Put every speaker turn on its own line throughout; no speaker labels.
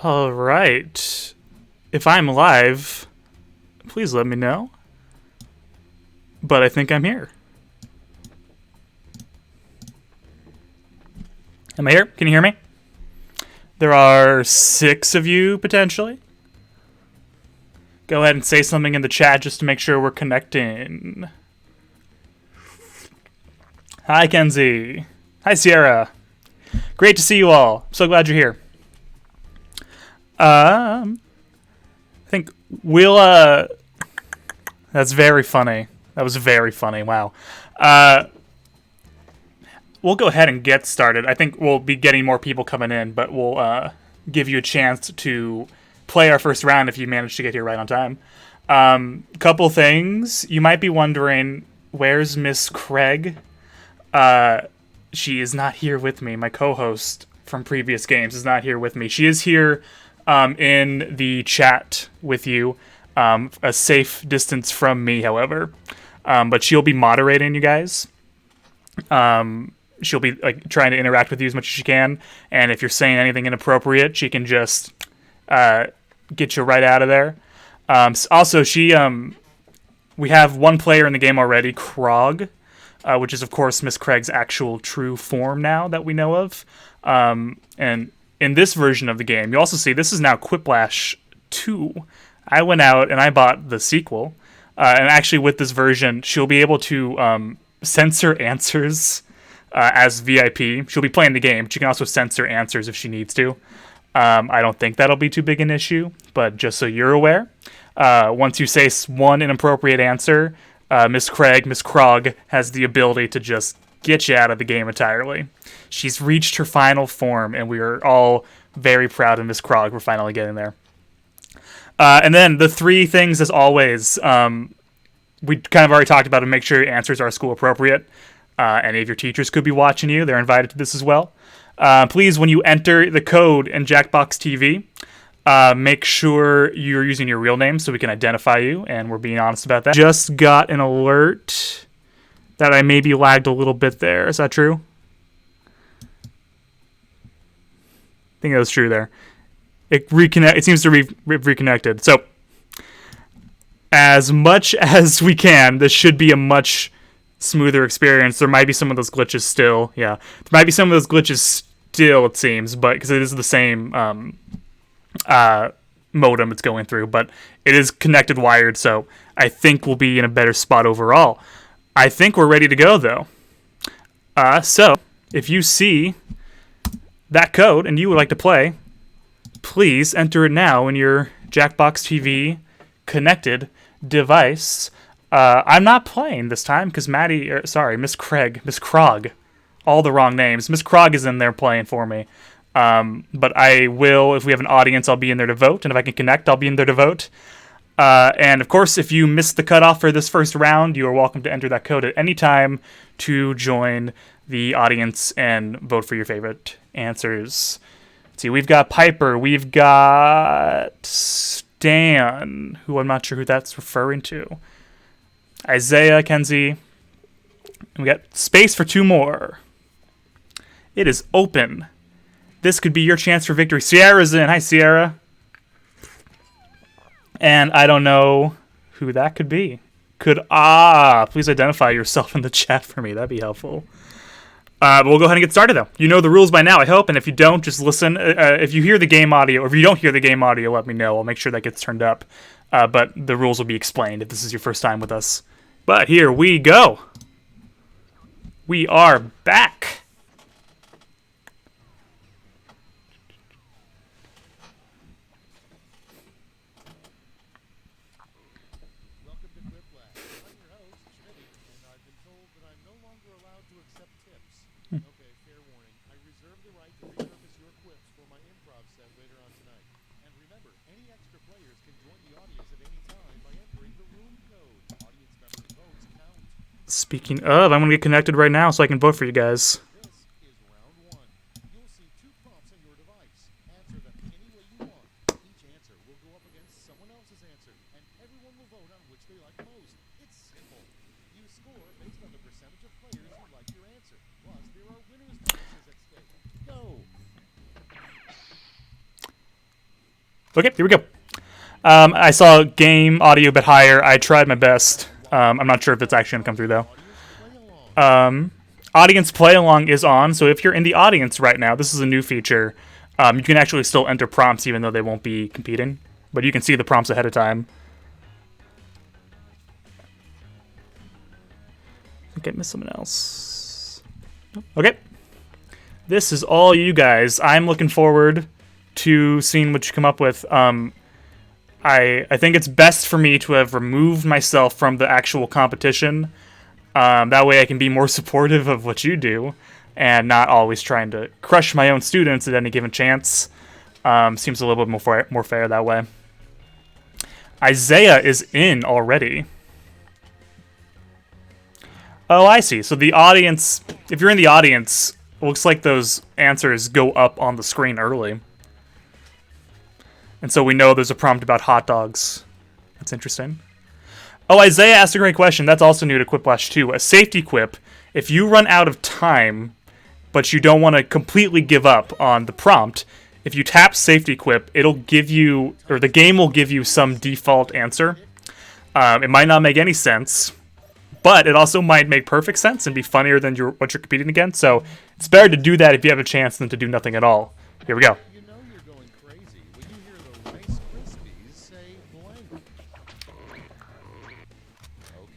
All right. If I'm live, please let me know. But I think I'm here. Am I here? Can you hear me? There are 6 of you, potentially. Go ahead and say something in the chat just to make sure we're connecting. Hi, Kenzie. Hi, Sierra. Great to see you all. So glad you're here. I think we'll, that's very funny. That was very funny. Wow. We'll go ahead and get started. I think we'll be getting more people coming in, but we'll give you a chance to play our first round if you manage to get here right on time. Couple things. You might be wondering, where's Miss Craig? She is not here with me. My co-host from previous games is not here with me. She is here in the chat with you, a safe distance from me, however. But she'll be moderating you guys. She'll be like trying to interact with you as much as she can, and if you're saying anything inappropriate, she can just get you right out of there. Also, we have one player in the game already, Krog, which is of course Miss Craig's actual true form now that we know of. And in this version of the game, you also see this is now QUIPLASH 2. I went out and I bought the sequel, and actually with this version, she'll be able to censor answers as VIP. She'll be playing the game, but she can also censor answers if she needs to. I don't think that'll be too big an issue, but just so you're aware, once you say one inappropriate answer, Miss Krog has the ability to just get you out of the game entirely. She's reached her final form, and we are all very proud of Miss Krog. We're finally getting there. And then the 3 things, as always, we kind of already talked about to make sure your answers are school appropriate. Any of your teachers could be watching you. They're invited to this as well. Please, when you enter the code in Jackbox TV, make sure you're using your real name so we can identify you, and we're being honest about that. Just got an alert that I maybe lagged a little bit there. Is that true? I think that was true there. It seems to be reconnected. So, as much as we can, this should be a much smoother experience. There might be some of those glitches still. Yeah, there might be some of those glitches still, it seems, but because it is the same modem it's going through, but it is connected wired, so I think we'll be in a better spot overall. I think we're ready to go, though. So, if you see that code and you would like to play, please enter it now in your Jackbox TV connected device. I'm not playing this time because Miss Krog, all the wrong names. Miss Krog is in there playing for me. But I will, if we have an audience, I'll be in there to vote, and if I can connect, I'll be in there to vote. And of course, if you missed the cutoff for this first round, you are welcome to enter that code at any time to join the audience and vote for your favorite answers. Let's see, we've got Piper, we've got Stan, who I'm not sure who that's referring to. Isaiah, Kenzie. We got space for 2 more. It is open. This could be your chance for victory. Sierra's in. Hi, Sierra. And I don't know who that could be. Please identify yourself in the chat for me. That'd be helpful. But we'll go ahead and get started, though. You know the rules by now, I hope. And if you don't, just listen. If you hear the game audio, or if you don't hear the game audio, let me know. I'll make sure that gets turned up. But the rules will be explained if this is your first time with us. But here we go. We are back.
Welcome to QUIPLASH. I'm your host, Schmitty, and I've been told that I'm no longer allowed to accept tips. Okay, fair warning. I reserve the right to repurpose your quips for my improv set later on tonight. And remember, any extra players can join the audience at any time by entering the room code. Audience members' votes count.
Speaking of, I'm going to get connected right now so I can vote for you guys.
This is round 1. You'll see 2 prompts on your device. Answer them any way you want. Each answer will go up against someone else's answer, and everyone will vote on which they like most. It's simple. You score based on the percentage of players who like your answer. Plus, there are winners' prizes at stake. Go!
Okay, here we go. I saw game audio a bit higher. I tried my best. I'm not sure if it's actually going to come through, though. Audience play along is on, so if you're in the audience right now, this is a new feature. You can actually still enter prompts even though they won't be competing, but you can see the prompts ahead of time. I think I missed something else. Okay. This is all you guys. I'm looking forward to seeing what you come up with. I think it's best for me to have removed myself from the actual competition. That way I can be more supportive of what you do and not always trying to crush my own students at any given chance. Seems a little bit more fair that way. Isaiah is in already. Oh, I see. So the audience, if you're in the audience, it looks like those answers go up on the screen early. And so we know there's a prompt about hot dogs. That's interesting. Oh, Isaiah asked a great question. That's also new to QUIPLASH 2. A safety quip. If you run out of time, but you don't want to completely give up on the prompt, if you tap safety quip, it'll give you, or the game will give you some default answer. It might not make any sense, but it also might make perfect sense and be funnier than what you're competing against. So it's better to do that if you have a chance than to do nothing at all. Here we go.
You know you're going crazy when you hear the Rice Krispies say blank.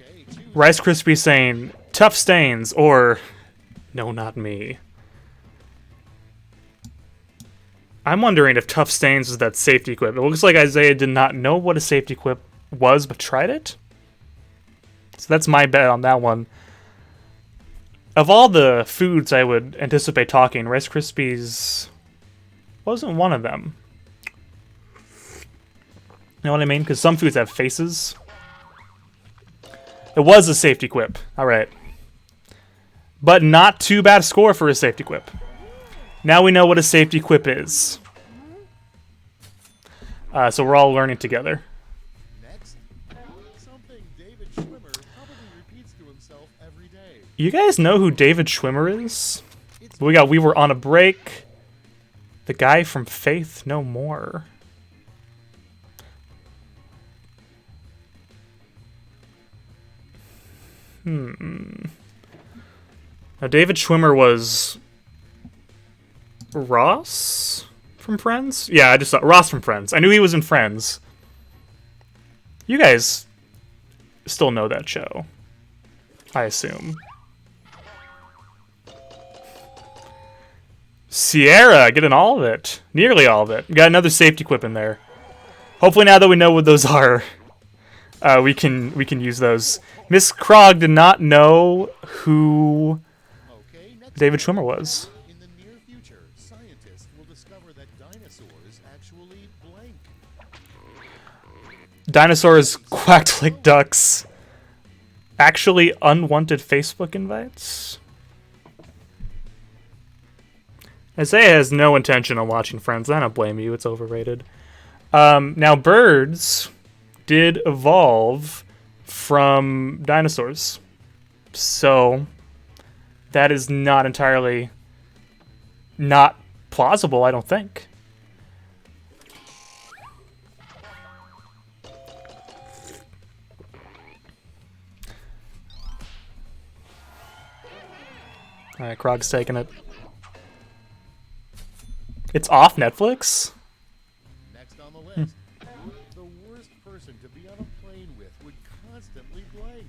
Okay, choose.
Rice Krispies saying, tough stains, or no, not me. I'm wondering if tough stains is that safety quip. It looks like Isaiah did not know what a safety quip was, but tried it. So that's my bet on that one. Of all the foods I would anticipate talking, Rice Krispies wasn't one of them. You know what I mean? Because some foods have faces. It was a safety quip. All right. But not too bad a score for a safety quip. Now we know what a safety quip is. So we're all learning together.
Next, something David Schwimmer probably repeats to himself every day.
You guys know who David Schwimmer is? We were on a break. The guy from Faith No More. Now David Schwimmer was Ross from Friends? Yeah, I just saw Ross from Friends. I knew he was in Friends. You guys still know that show, I assume. Sierra, getting all of it. Nearly all of it. Got another safety quip in there. Hopefully now that we know what those are, we can use those. Miss Krog did not know who
Okay, next
David Schwimmer was.
in the near future, scientists will discover that dinosaurs actually blank.
Dinosaurs quacked like ducks. Actually unwanted Facebook invites? Isaiah has no intention on watching Friends. I don't blame you. It's overrated. Now, birds did evolve from dinosaurs. So, that is not entirely not plausible, I don't think. Alright, Krog's taking it. It's off Netflix?
Next on the list, the worst person to be on a plane with would constantly blank.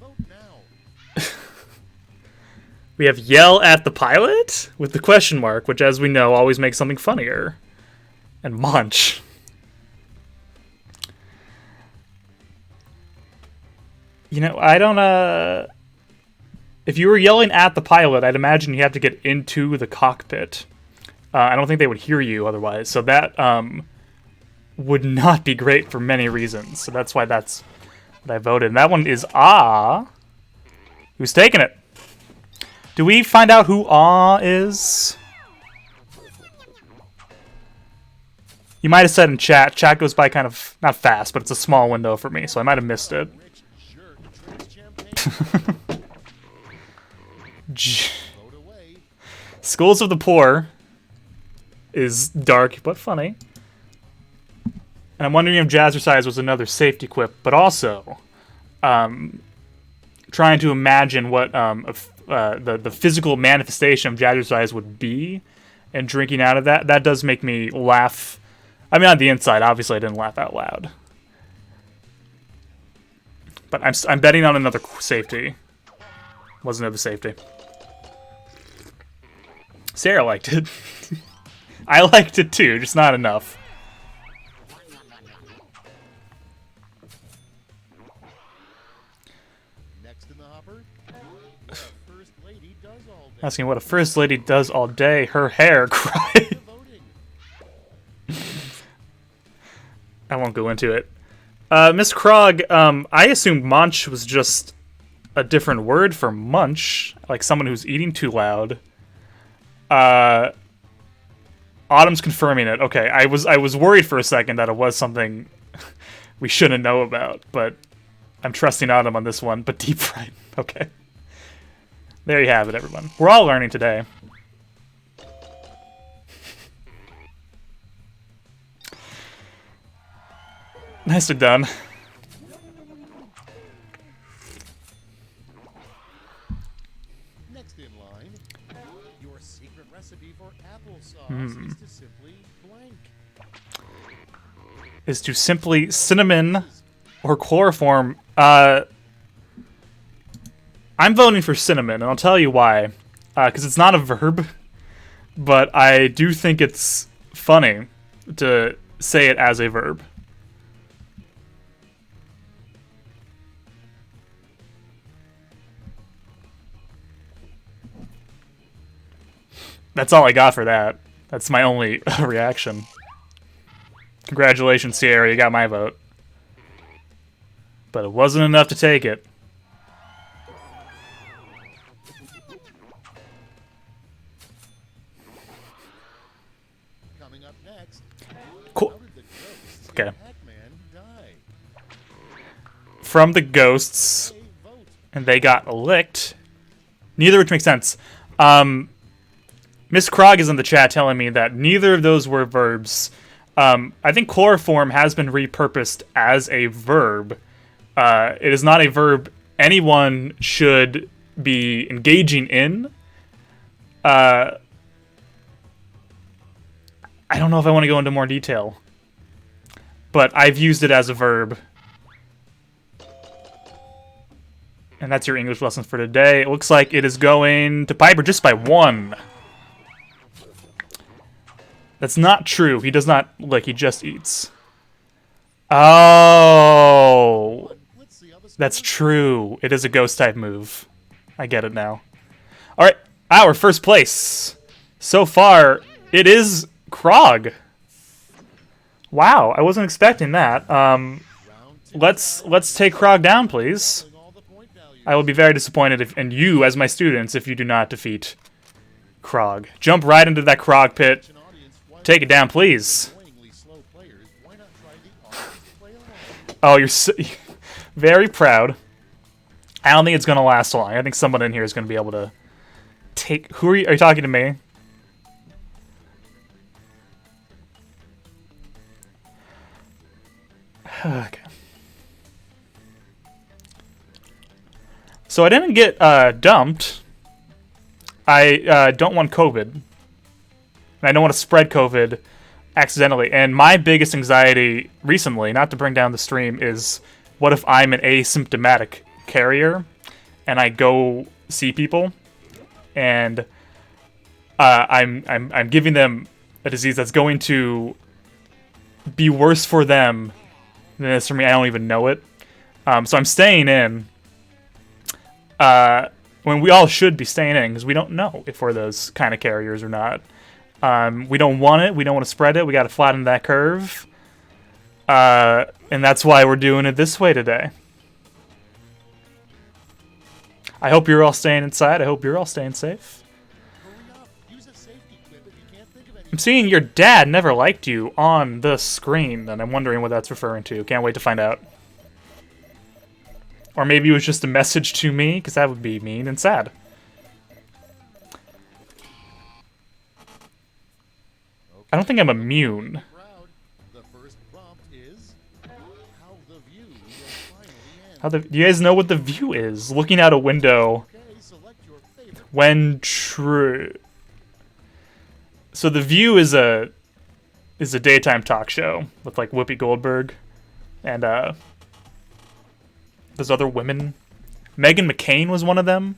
Vote now.
We have yell at the pilot with the question mark, which, as we know, always makes something funnier. And munch. You know, I don't, if you were yelling at the pilot, I'd imagine you have to get into the cockpit. I don't think they would hear you otherwise. So that would not be great for many reasons. So that's why that's what I voted. And that one is Ah. Who's taking it? Do we find out who Ah is? You might have said in chat. Chat goes by kind of, not fast, but it's a small window for me. So I might have missed it.
Rich jerk drinks champagne. Vote away.
Schools of the Poor. is dark but funny. And I'm wondering if Jazzercise was another safety quip, but also trying to imagine what the physical manifestation of Jazzercise would be, and drinking out of that. That does make me laugh. I mean, on the inside, obviously I didn't laugh out loud. But I'm betting on another safety. Wasn't it a safety? Sarah liked it. I liked it too, just not enough.
Next in the hopper, what a first lady does all day.
Asking what a first lady does all day. Her hair. Cry.
Voting.
I won't go into it. Miss Krog, I assumed munch was just a different word for munch, like someone who's eating too loud. Autumn's confirming it. Okay, I was worried for a second that it was something we shouldn't know about, but I'm trusting Autumn on this one. But deep fried. Okay. There you have it, everyone. We're all learning today. Nicely done.
Next in line, your secret recipe for applesauce is to simply blank.
Is to simply cinnamon or chloroform. I'm voting for cinnamon, and I'll tell you why. Because it's not a verb, but I do think it's funny to say it as a verb. That's all I got for that. That's my only reaction. Congratulations, Sierra, you got my vote. But it wasn't enough to take it.
Coming up next,
Cool.
how did the ghosts
Okay.
in Pac-Man die?
From the ghosts,
Hey, vote.
and they got licked. Neither of which makes sense. Miss Krog is in the chat telling me that neither of those were verbs. I think chloroform has been repurposed as a verb. It is not a verb anyone should be engaging in. I don't know if I want to go into more detail, but I've used it as a verb. And that's your English lesson for today. It looks like it is going to Piper just by 1. That's not true. He does not lick, he just eats. Oh,
Let's see how this
that's true. It is a ghost type move. I get it now. All right, our first place. So far, it is Krog. Wow, I wasn't expecting that.
round two.
Let's take Krog down, please.
All the point values.
I will be very disappointed if, and you as my students, if you do not defeat Krog. Jump right into that Krog pit.
An audience, why
Take it down, please.
annoyingly slow players, why not try the audience play along?
Oh, you're so, very proud. I don't think it's going to last long. I think someone in here is going to be able to take... Who are you? Are you talking to me? Okay. So I didn't get dumped. I don't want COVID. And I don't want to spread COVID accidentally. And my biggest anxiety recently, not to bring down the stream, is what if I'm an asymptomatic carrier and I go see people and I'm giving them a disease that's going to be worse for them than it is for me. I don't even know it. So I'm staying in. When we all should be staying in because we don't know if we're those kind of carriers or not. We don't want it. We don't want to spread it. We got to flatten that curve. And that's why we're doing it this way today. I hope you're all staying inside. I hope you're all staying safe.
Hurry up, use a safety quip if you can't think of any.
I'm seeing your dad never liked you on the screen, and I'm wondering what that's referring to. Can't wait to find out. Or maybe it was just a message to me, because that would be mean and sad. I don't think I'm immune.
Proud. The first prompt is how the view will finally end.
How the? Do you guys know what the view is? Looking out a window
Okay, select your favorite.
when true. So the View is a daytime talk show with like Whoopi Goldberg and there's other women. Meghan McCain was one of them.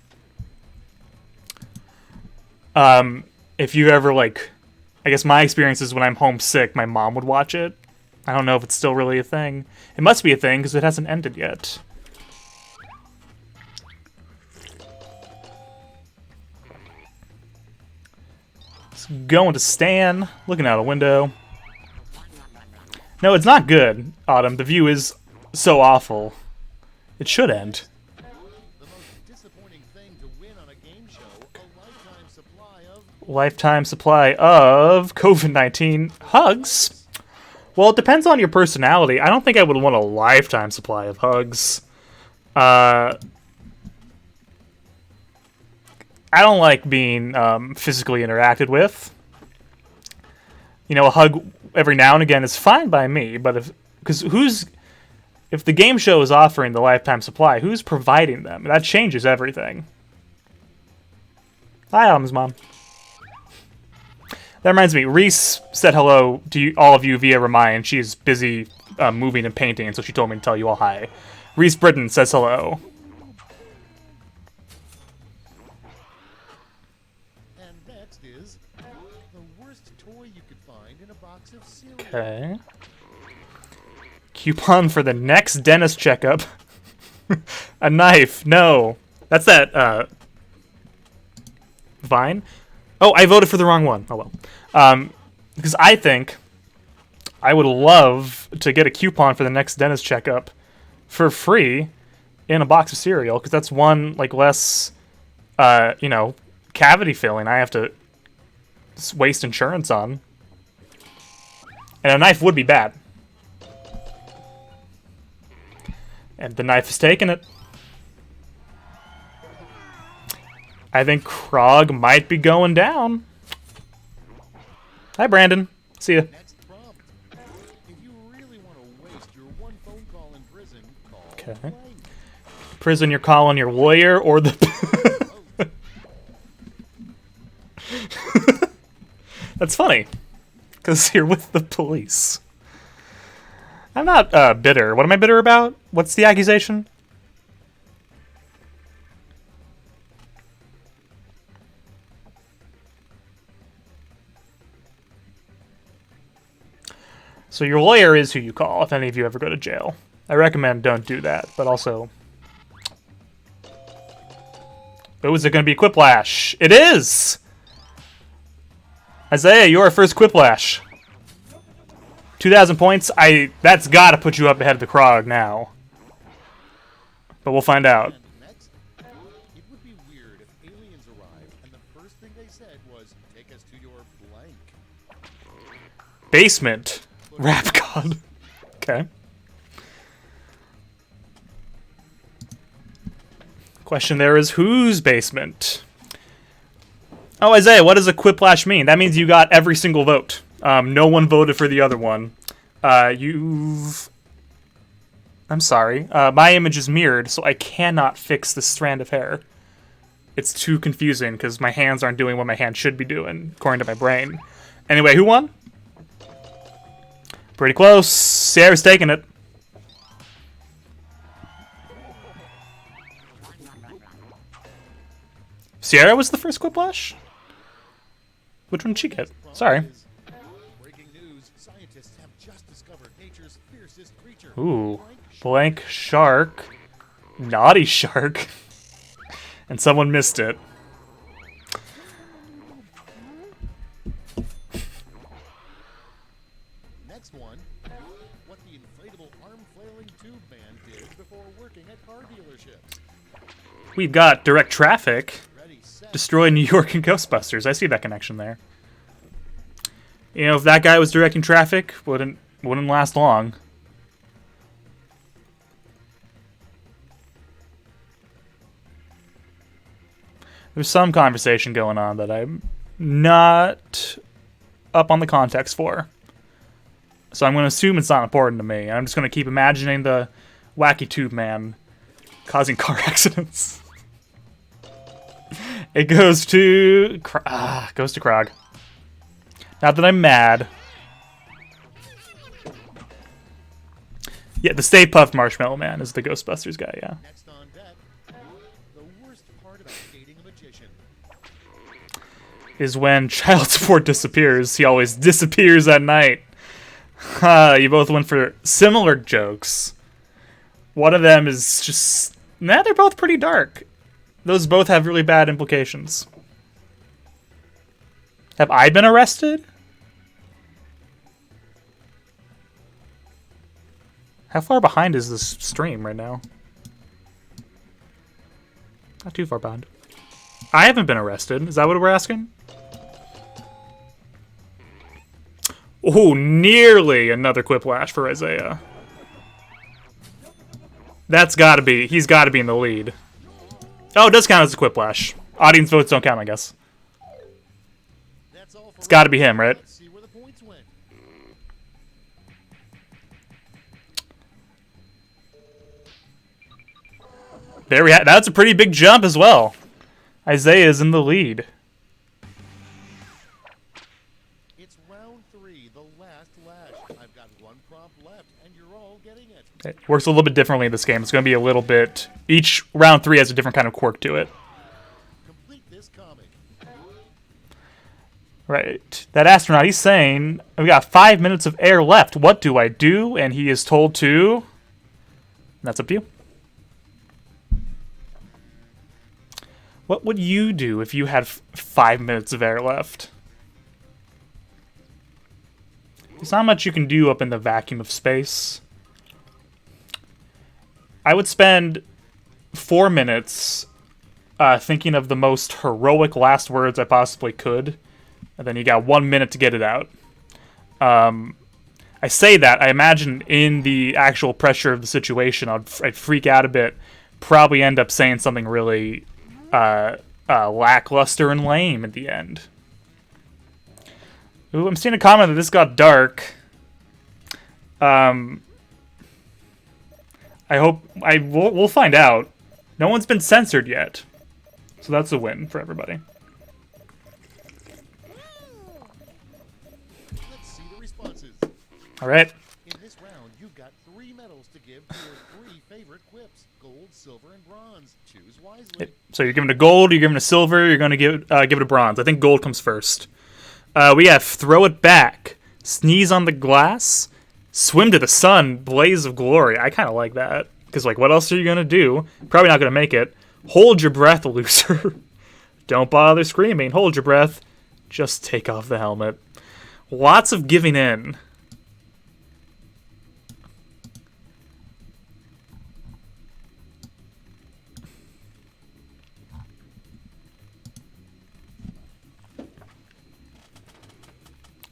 If you ever like, I guess my experience is when I'm homesick, my mom would watch it. I don't know if it's still really a thing. It must be a thing because it hasn't ended yet. Going to Stan, looking out a window. No, it's not good, Autumn. The View is so awful. It should end.
The most disappointing thing to win on a game show, a lifetime supply of
Lifetime supply of COVID-19 hugs. Well, it depends on your personality. I don't think I would want a lifetime supply of hugs. I don't like being physically interacted with. You know, a hug every now and again is fine by me, but if the game show is offering the lifetime supply, who's providing them? That changes everything. Hi, Autumn's mom. That reminds me, Reese said hello to all of you via Remind. She's busy moving and painting, so she told me to tell you all hi. Reese Britton says hello.
and next is the worst toy you could find in a box of cereal.
Okay. Coupon for the next dentist checkup. A knife. No. That's that, Vine? Oh, I voted for the wrong one. Oh, well. Because I think I would love to get a coupon for the next dentist checkup for free in a box of cereal, because that's one, like, less, cavity filling I have to waste insurance on. And a knife would be bad. And the knife is taking it. I think Krog might be going down. Hi, Brandon. See ya.
Next prompt. If you really want to waste your one phone call in prison, call
Okay.
blank.
Prison, you're calling your lawyer or the... That's funny. Because you're with the police. I'm not bitter. What am I bitter about? What's the accusation? So your lawyer is who you call if any of you ever go to jail. I recommend don't do that, but also... Oh, is it going to be Quiplash? It is! Isaiah, you're our first Quiplash. 2,000 points. That's got to put you up ahead of the Krog now. But we'll find out.
And next, it would be weird if aliens arrived and the first thing they said was, "Take us to your blank."
Basement. Rap God. Okay. Question there is, whose basement? Oh, Isaiah, what does a Quiplash mean? That means you got every single vote. No one voted for the other one. I'm sorry. My image is mirrored, so I cannot fix this strand of hair. It's too confusing because my hands aren't doing what my hands should be doing, according to my brain. Anyway, who won? Pretty close. Sierra's taking it. Sierra was the first Quiplash? Which one did she get? Sorry.
Breaking news: scientists have just discovered nature's fiercest creature.
Ooh. Blank shark. Naughty shark. And someone missed it.
Next one. What the inflatable arm flailing tube man did before working at car dealerships.
We've got direct traffic.
Ready, set.
Destroy New York and Ghostbusters. I see that connection there. You know, if that guy was directing traffic, wouldn't last long. There's some conversation going on that I'm not up on the context for. So I'm going to assume it's not important to me. I'm just going to keep imagining the wacky tube man causing car accidents. It goes to Krog. Not that I'm mad. Yeah, the Stay Puft Marshmallow Man is the Ghostbusters guy, yeah.
Next on deck, the worst part about dating a magician.
Is when child support disappears. He always disappears at night. You both went for similar jokes. One of them is just... Nah, they're both pretty dark. Those both have really bad implications. Have I been arrested? How far behind is this stream right now? Not too far behind. I haven't been arrested. Is that what we're asking? Oh, nearly another Quiplash for Isaiah. That's gotta be... He's gotta be in the lead. Oh, it does count as a Quiplash. Audience votes don't count, I guess. It's gotta be him, right?
Let's see where the points went.
There we have... That's a pretty big jump as well. Isaiah is in the lead.
It's round 3, the last lash. I've got one prompt left, and you're all getting it.
It works a little bit differently in this game. It's going to be a little bit... Each round 3 has a different kind of quirk to it.
Complete this comic.
Right. That astronaut, he's saying, we got 5 minutes of air left. What do I do? And he is told to... That's up to you. What would you do if you had 5 minutes of air left? There's not much you can do up in the vacuum of space. I would spend 4 minutes thinking of the most heroic last words I possibly could. And then you got 1 minute to get it out. I say that, I imagine in the actual pressure of the situation, I'd freak out a bit. Probably end up saying something really lackluster and lame at the end. Ooh, I'm seeing a comment that this got dark. I hope... We'll find out. No one's been censored yet. So that's a win for everybody.
Let's see the responses.
Alright.
In this round, you've got 3 medals to give to your 3 favorite quips. Gold, silver, and bronze. Choose wisely.
So you're giving it a gold, you're giving it a silver, you're going to give it a bronze. I think gold comes first. We have throw it back, sneeze on the glass, swim to the sun, blaze of glory. I kind of like that. Because, like, what else are you going to do? Probably not going to make it. Hold your breath, loser. Don't bother screaming. Hold your breath. Just take off the helmet. Lots of giving in.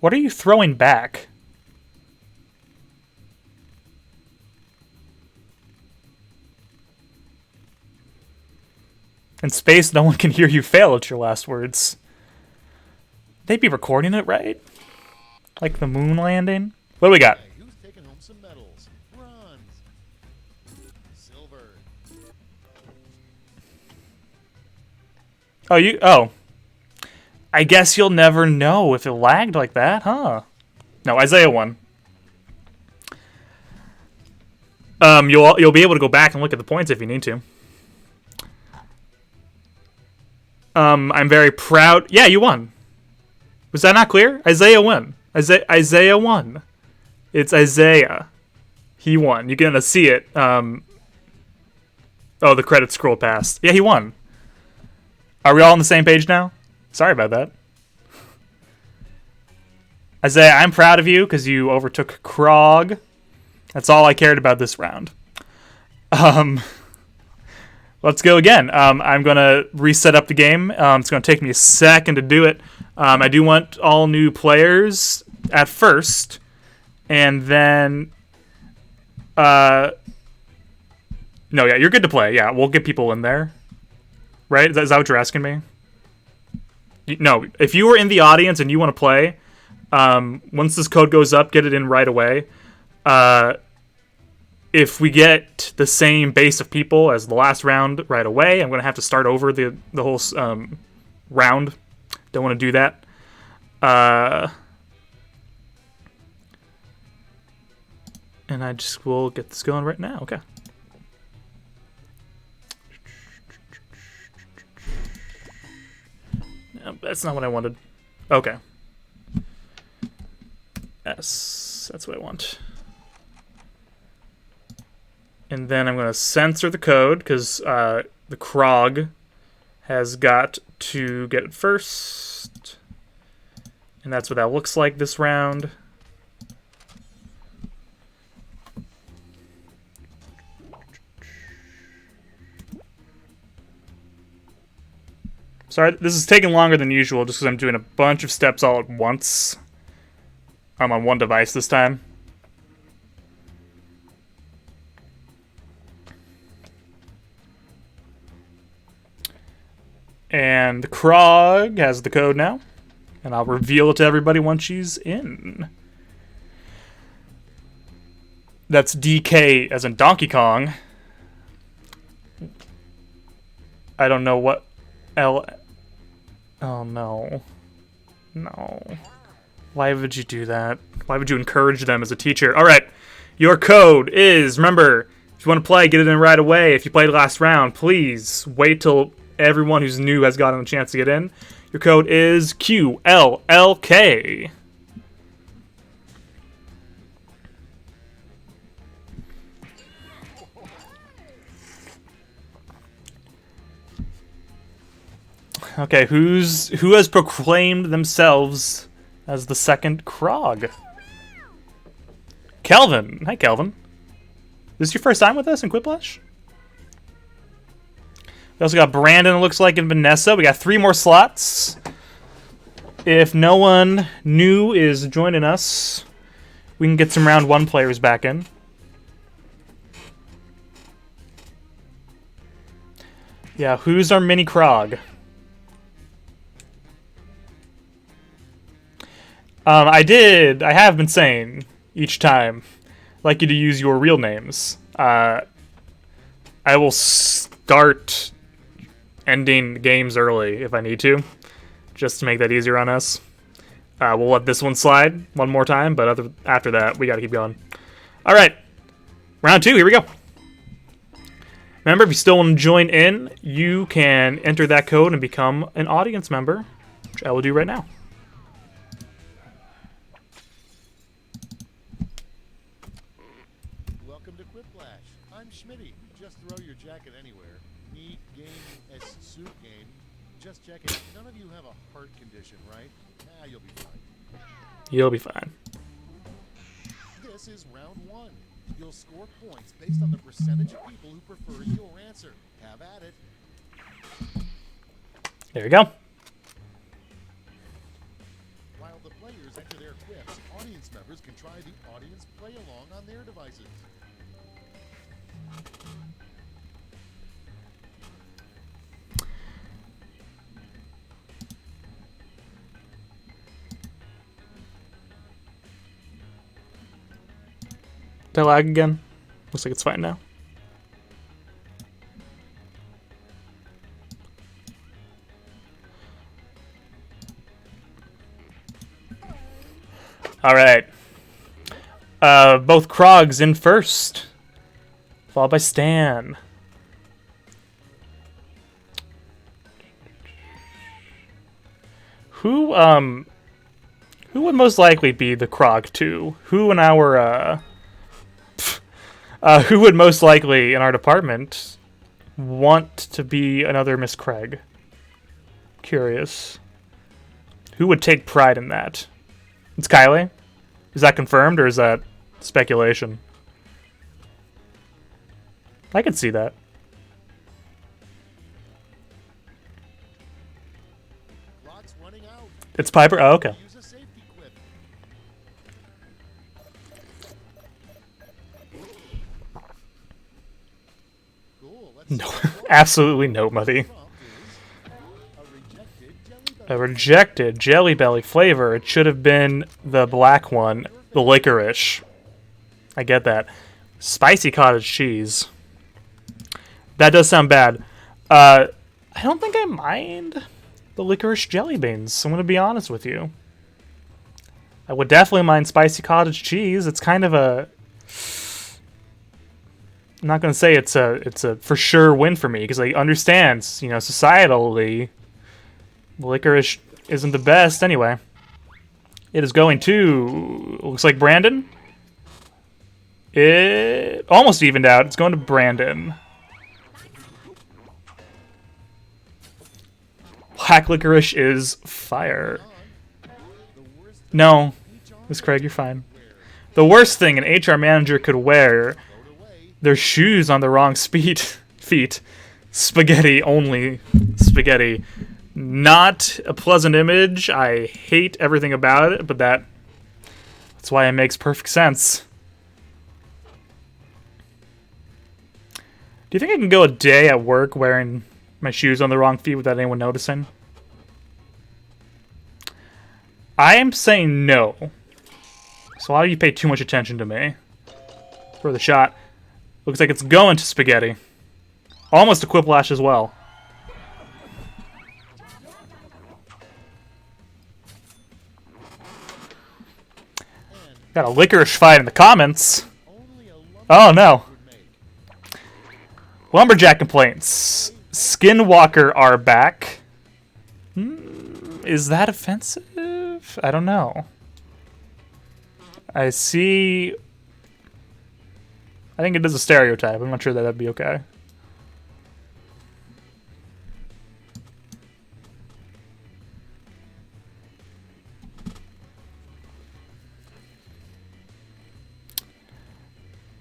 What are you throwing back? In space, no one can hear you fail at your last words. They'd be recording it, right? Like the moon landing? What do we got?
Hey, who's taking home some medals? Bronze. Silver.
Oh. I guess you'll never know if it lagged like that, huh? No, Isaiah won. You'll be able to go back and look at the points if you need to. I'm very proud. Yeah, you won. Was that not clear? Isaiah won. Isaiah won. It's Isaiah. He won. You're gonna see it. Oh, the credits scroll past. Yeah, he won. Are we all on the same page now? Sorry about that. Isaiah, I'm proud of you because you overtook Krog. That's all I cared about this round. Let's go again. I'm going to reset up the game. It's going to take me a second to do it. I do want all new players at first. And then... No, yeah, you're good to play. Yeah, we'll get people in there. Right? Is that what you're asking me? No, if you were in the audience and you want to play, Once this code goes up, get it in right away. If we get the same base of people as the last round right away, I'm going to have to start over the whole round. Don't want to do that. And I just will get this going right now. Okay. No, that's not what I wanted. Okay. S. That's what I want. And then I'm going to censor the code because the Krog has got to get it first. And that's what that looks like this round. Sorry, this is taking longer than usual just because I'm doing a bunch of steps all at once. I'm on one device this time. And the Krog has the code now. And I'll reveal it to everybody once she's in. That's DK as in Donkey Kong. I don't know what L... Oh, no. No. Why would you do that? Why would you encourage them as a teacher? All right. Your code is, remember, if you want to play, get it in right away. If you played last round, please wait till everyone who's new has gotten a chance to get in. Your code is QLLK. Okay, who has proclaimed themselves as the second Krog? Kelvin. Hi, Kelvin. This is your first time with us in QUIPLASH? We also got Brandon, it looks like, and Vanessa. We got 3 more slots. If no one new is joining us, we can get some round 1 players back in. Yeah, who's our mini Krog? I have been saying each time, I'd like you to use your real names. I will start ending games early if I need to, just to make that easier on us. We'll let this one slide one more time, but after that, we got to keep going. All right, round 2, here we go. Remember, if you still want to join in, you can enter that code and become an audience member, which I will do right now.
Welcome to QUIPLASH. I'm Schmitty. Just throw your jacket anywhere. Me, game, S, suit game. Just check it. None of you have a heart condition, right? Nah, you'll be fine.
You'll be fine.
This is round 1. You'll score points based on the percentage of people who prefer your answer. Have at it.
There you go.
While the players enter their quips, audience members can try the audience play-along on their devices.
Did I lag again? Looks like it's fine now. All right. Both Krogs in first, followed by Stan. Who would most likely be the Krog 2? Who in our who would most likely in our department want to be another Miss Craig? Curious. Who would take pride in that? It's Kylie? Is that confirmed or is that speculation? I could see that.
Clock's running out.
It's Piper? Oh, okay.
Use a safety quip. Cool. Let's
No, absolutely nobody.
prompt is a rejected jelly
A rejected Jelly Belly flavor. It should have been the black one, the licorice. I get that. Spicy cottage cheese. That does sound bad. I don't think I mind the licorice jelly beans. I'm going to be honest with you. I would definitely mind spicy cottage cheese. It's kind of a... I'm not going to say it's a for sure win for me, because I understand, societally, licorice isn't the best anyway. It is going to... Looks like Brandon. It almost evened out. It's going to Brandon. Black licorice is fire. No, Miss Craig, you're fine. The worst thing an HR manager could wear, their shoes on the wrong feet. Spaghetti only. Spaghetti. Not a pleasant image. I hate everything about it, but that's why it makes perfect sense. Do you think I can go a day at work wearing my shoes on the wrong feet without anyone noticing? I am saying no. So why do you pay too much attention to me? For the shot. Looks like it's going to spaghetti. Almost a QUIPLASH as well. Got a licorice fight in the comments. Oh no. Lumberjack complaints. Skinwalker are back. Is that offensive? I don't know. I see... I think it is a stereotype. I'm not sure that that'd be okay.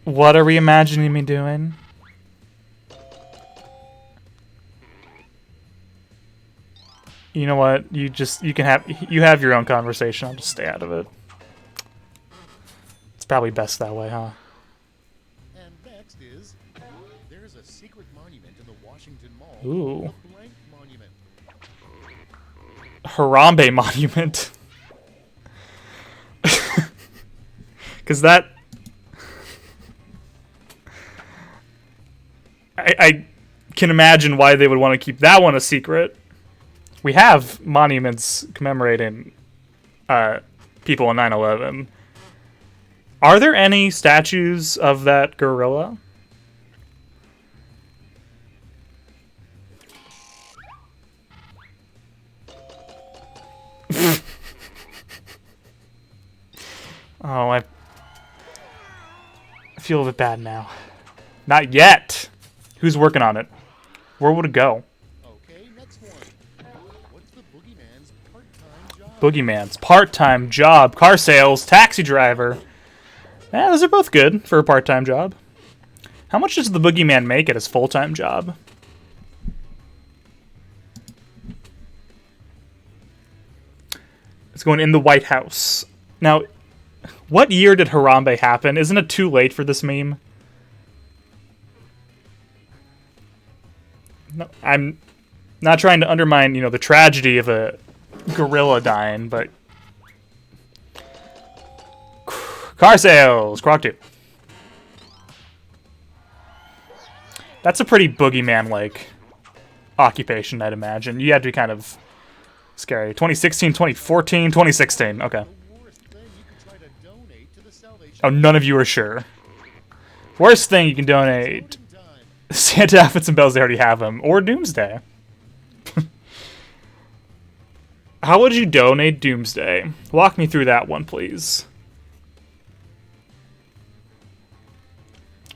What are we imagining me doing? You know what? You have your own conversation. I'll just stay out of it. It's probably best that way, huh?
And next is, there's a secret monument in the Washington Mall.
Ooh.
The blank monument.
Harambe monument. Because that... I can imagine why they would want to keep that one a secret. We have monuments commemorating people on 9/11. Are there any statues of that gorilla? Oh, I feel a bit bad now. Not yet. Who's working on it? Where would it go?
Okay, next one. What's the boogeyman's part-time job?
Boogeyman's part-time job. Car sales, taxi driver. Yeah, those are both good for a part-time job. How much does the boogeyman make at his full-time job? It's going in the White House. Now, what year did Harambe happen? Isn't it too late for this meme? No, I'm not trying to undermine, the tragedy of a gorilla dying, but... Car sales! Croc 2. That's a pretty boogeyman-like occupation, I'd imagine. You had to be kind of scary. 2016, 2014, 2016. Okay. Oh, none of you are sure. Worst thing you can donate... Santa outfits and bells, they already have them. Or Doomsday. How would you donate Doomsday? Walk me through that one, please.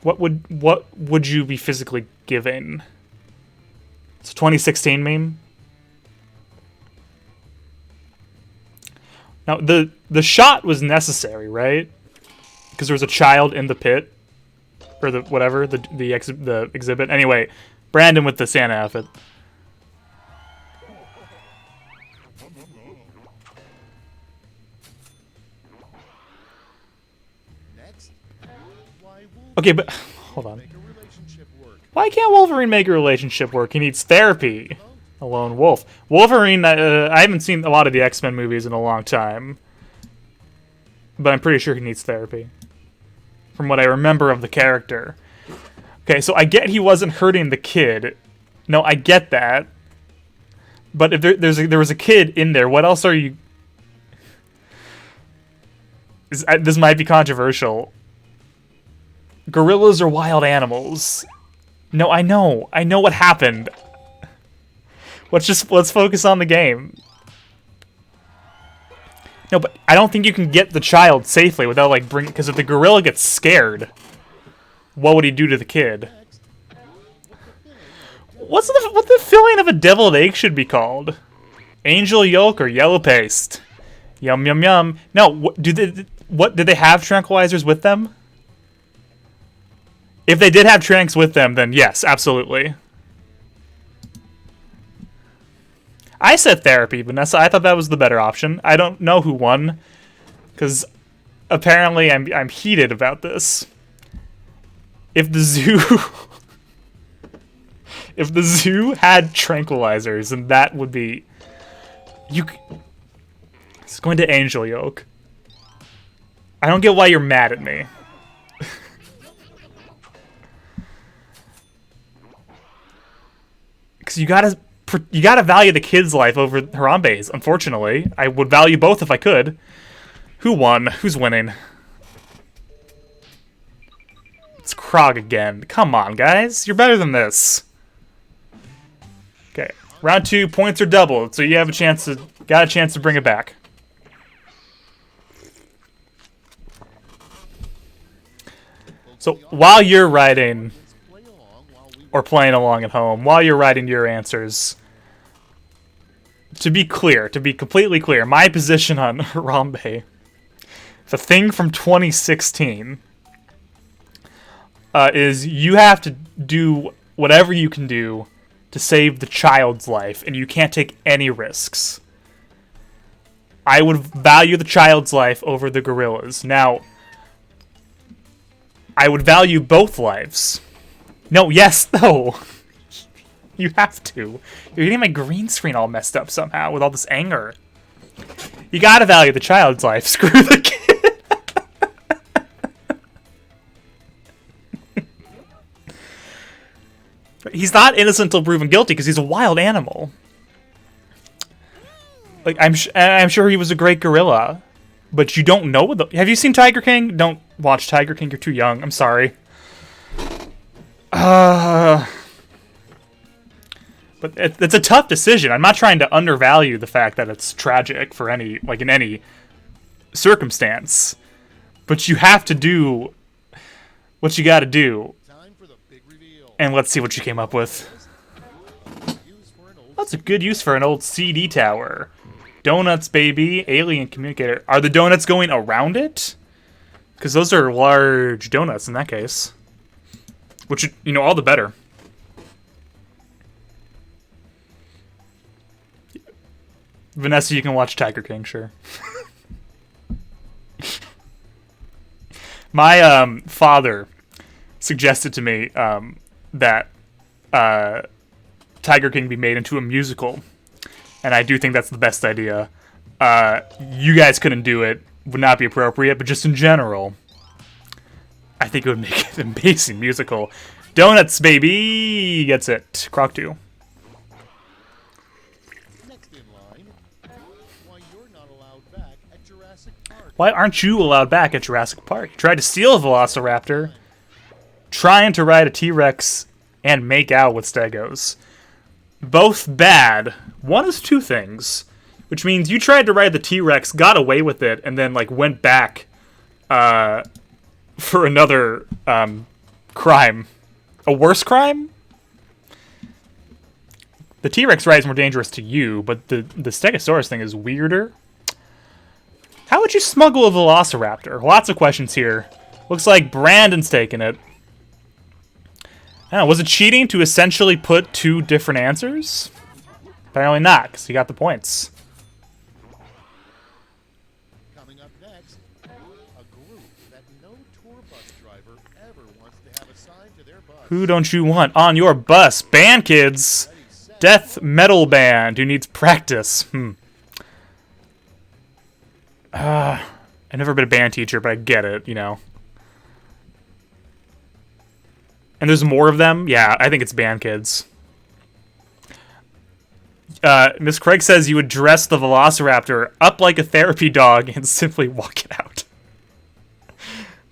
What would you be physically giving? It's a 2016 meme. Now the shot was necessary, right? Because there was a child in the pit. Or the whatever, the exhibit. Anyway, Brandon with the Santa outfit. Okay, but hold on. Why can't Wolverine make a relationship work? He needs therapy. A lone wolf. Wolverine, I haven't seen a lot of the X-Men movies in a long time. But I'm pretty sure he needs therapy. From what I remember of the character. Okay, so I get he wasn't hurting the kid. No, I get that. But if there was a kid in there, what else are you... This might be controversial. Gorillas are wild animals. No, I know. I know what happened. Let's focus on the game. No, but I don't think you can get the child safely without, like, bringing... Because if the gorilla gets scared, what would he do to the kid? What the filling of a deviled egg should be called? Angel yolk or yellow paste? Yum, yum, yum. No, did they have tranquilizers with them? If they did have tranks with them, then yes, absolutely. I said therapy, Vanessa. I thought that was the better option. I don't know who won, because apparently I'm heated about this. If the zoo, if the zoo had tranquilizers, then that would be It's going to Angel Yolk. I don't get why you're mad at me. Because you gotta value the kid's life over Harambe's, unfortunately. I would value both if I could. Who won? Who's winning? It's Krog again. Come on, guys. You're better than this. Okay. Round 2, points are doubled, so you have got a chance to bring it back. So while you're writing, or playing along at home, while you're writing your answers, to be completely clear, my position on Harambe, the thing from 2016, is you have to do whatever you can do to save the child's life, and you can't take any risks. I would value the child's life over the gorilla's. Now, I would value both lives. No, yes, no. You have to. You're getting my green screen all messed up somehow with all this anger. You gotta value the child's life. Screw the kid. He's not innocent until proven guilty because he's a wild animal. Like, I'm sure he was a great gorilla, but you don't know what have you seen Tiger King? Don't watch Tiger King. You're too young. I'm sorry. But it's a tough decision. I'm not trying to undervalue the fact that it's tragic for in any circumstance. But you have to do what you gotta do. And let's see what you came up with. That's a good use for an old CD tower. Donuts, baby. Alien communicator. Are the donuts going around it? Because those are large donuts in that case. Which, all the better. Vanessa, you can watch Tiger King, sure. My father suggested to me that Tiger King be made into a musical. And I do think that's the best idea. You guys couldn't do it. Would not be appropriate, but just in general, I think it would make an amazing musical. Donuts, baby! Gets it. Croc 2. Why aren't you allowed back at Jurassic Park? You tried to steal a Velociraptor, trying to ride a T-Rex, and make out with Stegos. Both bad. One is two things, which means you tried to ride the T-Rex, got away with it, and then went back for another crime. A worse crime? The T-Rex ride is more dangerous to you, but the Stegosaurus thing is weirder. How would you smuggle a Velociraptor? Lots of questions here. Looks like Brandon's taking it. I don't know, was it cheating to essentially put two different answers? Apparently not, because he got the points.
Coming up next, a group that no tour bus driver ever wants to have assigned to their bus.
Who don't you want on your bus? Band kids!
Ready, set,
Death metal band who needs practice. I've never been a band teacher, but I get it, you know. And there's more of them? Yeah, I think it's band kids. Miss Craig says you would dress the Velociraptor up like a therapy dog and simply walk it out.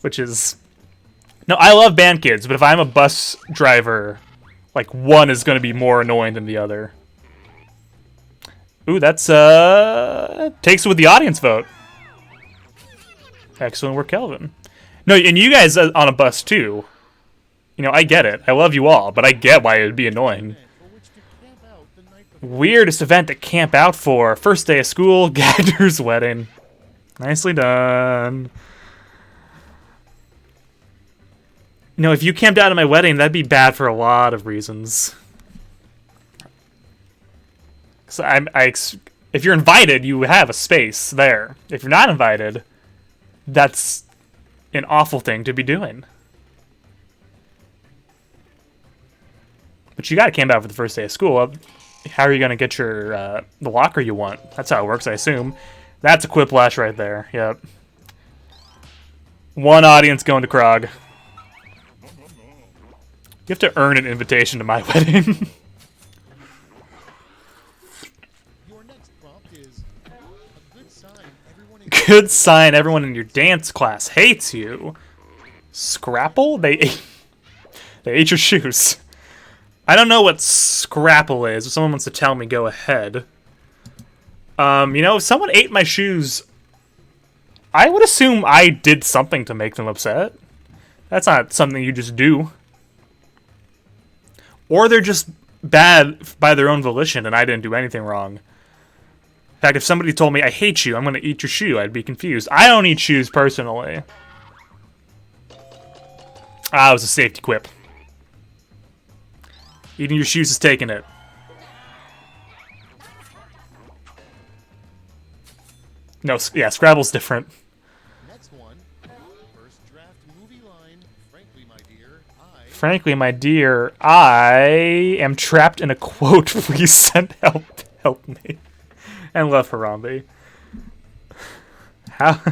Which is... No, I love band kids, but if I'm a bus driver, like, one is going to be more annoying than the other. Ooh, that's, takes it with the audience vote. Excellent work, Kelvin. No, and you guys on a bus, too. You know, I get it. I love you all, but I get why it would be annoying. Weirdest event to camp out for. First day of school, Gagner's wedding. Nicely done. You know, if you camped out at my wedding, that'd be bad for a lot of reasons. So if you're invited, you have a space there. If you're not invited, that's an awful thing to be doing. But you gotta camp out for the first day of school. How are you gonna get your the locker you want? That's how it works, I assume. That's a QUIPLASH right there. Yep. One audience going to Krog. You have to earn an invitation to my wedding.
Your next prompt is a
good sign everyone in your dance class hates you. Scrapple? They ate your shoes. I don't know what Scrapple is. If someone wants to tell me, go ahead. You know, if someone ate my shoes, I would assume I did something to make them upset. That's not something you just do. Or they're just bad by their own volition and I didn't do anything wrong. In fact, if somebody told me, I hate you, I'm going to eat your shoe, I'd be confused. I don't eat shoes personally. Ah, it was a safety quip. Eating your shoes is taking it. No, yeah, Scrabble's different.
Next one. First draft movie line.
Frankly, my dear, I am trapped in a quote. Please send help me. And love Harambe. How?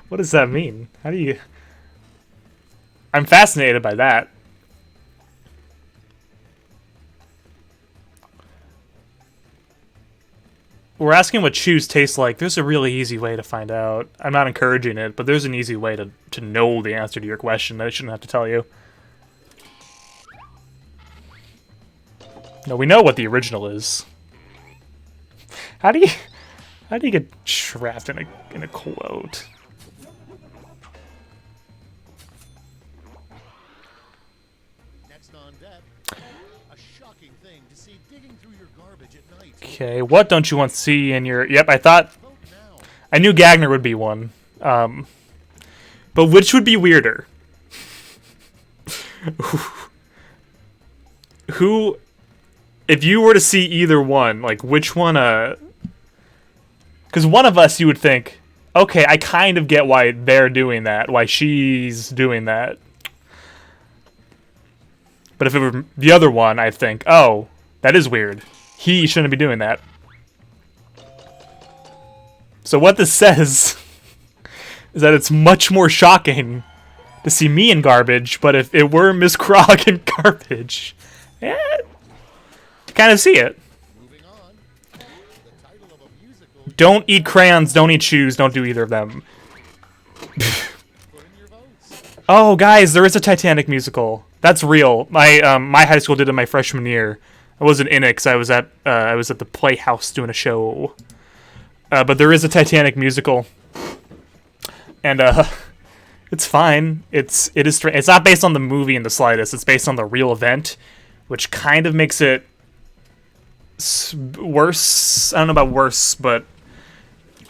What does that mean? How do you... I'm fascinated by that. We're asking what shoes taste like. There's a really easy way to find out. I'm not encouraging it, but there's an easy way to know the answer to your question that I shouldn't have to tell you. No, we know what the original is. How do you get trapped in a quote?
Next on deck. A shocking thing to see digging through your garbage at night.
Okay, what don't you want to see in your... Yep, I knew Gagner would be one. But which would be weirder? Who... If you were to see either one, like, which one, because one of us, you would think, okay, I kind of get why they're doing that, why she's doing that. But if it were the other one, I'd think, oh, that is weird. He shouldn't be doing that. So what this says is that it's much more shocking to see me in garbage, but if it were Miss Krog in garbage, yeah, kind of see it.
Moving on. The title of a musical.
Don't eat crayons, don't eat shoes, don't do either of them.
Put in your votes.
Oh, guys, there is a Titanic musical. That's real. My high school did it my freshman year. I wasn't in it because I was at the Playhouse doing a show. But there is a Titanic musical, and it's fine. It's not based on the movie in the slightest. It's based on the real event, which kind of makes it worse. I don't know about worse, but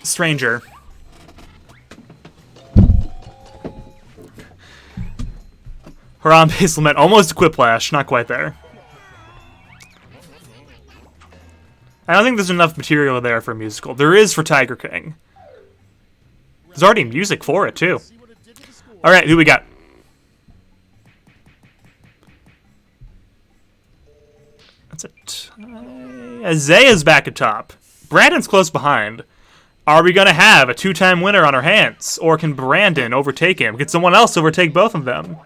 stranger. Harambe's Lament, almost a QUIPLASH, not quite there. I don't think there's enough material there for a musical. There is for Tiger King. There's already music for it, too. Alright, who we got? That's it. Isaiah's back at top. Brandon's close behind. Are we going to have a 2-time winner on our hands? Or can Brandon overtake him? Can someone else overtake both of them?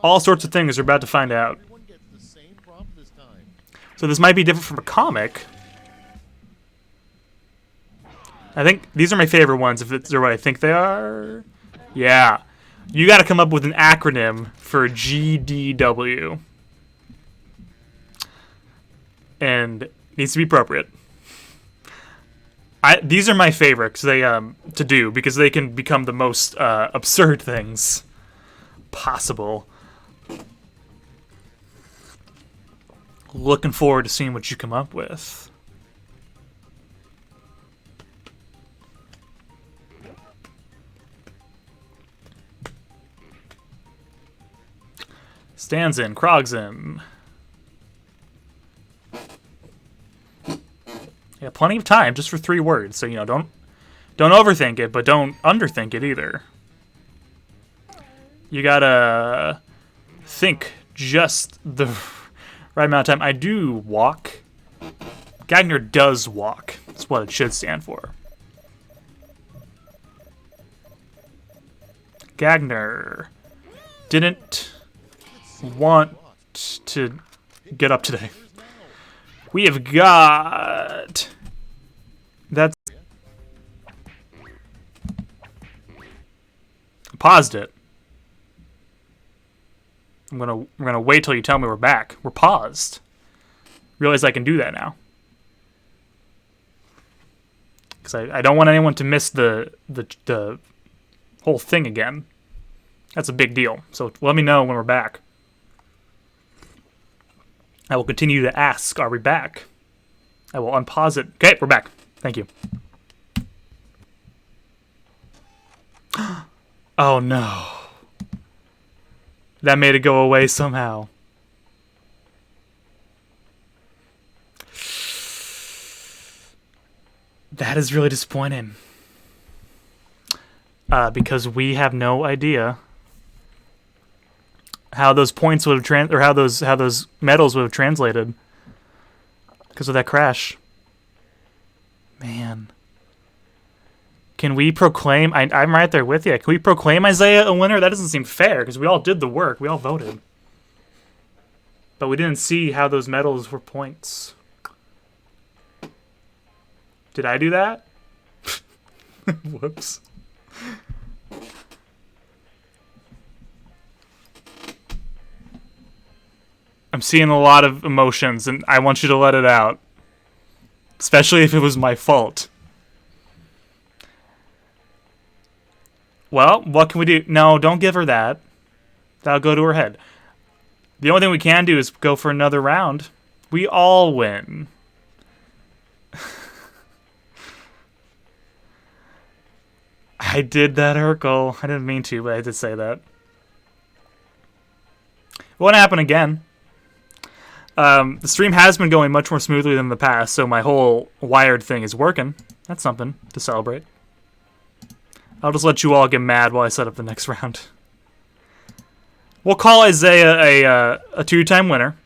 All sorts of things are about to find out. So this might be different from a comic. I think these are my favorite ones, if they're what I think they are. Yeah. You got to come up with an acronym for GDW. And it needs to be appropriate. These are my favorites to do because they can become the most absurd things possible. Looking forward to seeing what you come up with. Stands in, Krogs in. Yeah, plenty of time just for 3 words. So, don't overthink it, but don't underthink it either. You gotta think just the right amount of time. I do walk. Gagner does walk. That's what it should stand for. Gagner didn't want to get up today. We have got... That's... Paused it. I'm gonna wait till you tell me we're back. We're paused. Realize I can do that now. Because I don't want anyone to miss the whole thing again. That's a big deal. So let me know when we're back. I will continue to ask, are we back? I will unpause it. Okay, we're back. Thank you. Oh no. That made it go away somehow. That is really disappointing. Because we have no idea how those points would have how those medals would have translated because of that crash. Man, can we proclaim? I'm right there with you. Can we proclaim Isaiah a winner? That doesn't seem fair because we all did the work. We all voted, but we didn't see how those medals were points. Did I do that? Whoops. I'm seeing a lot of emotions, and I want you to let it out. Especially if it was my fault. Well, what can we do? No, don't give her that. That'll go to her head. The only thing we can do is go for another round. We all win. I did that, Urkel. I didn't mean to, but I did say that. It won't happen again. The stream has been going much more smoothly than the past, so my whole wired thing is working. That's something to celebrate. I'll just let you all get mad while I set up the next round. We'll call Isaiah a 2-time winner.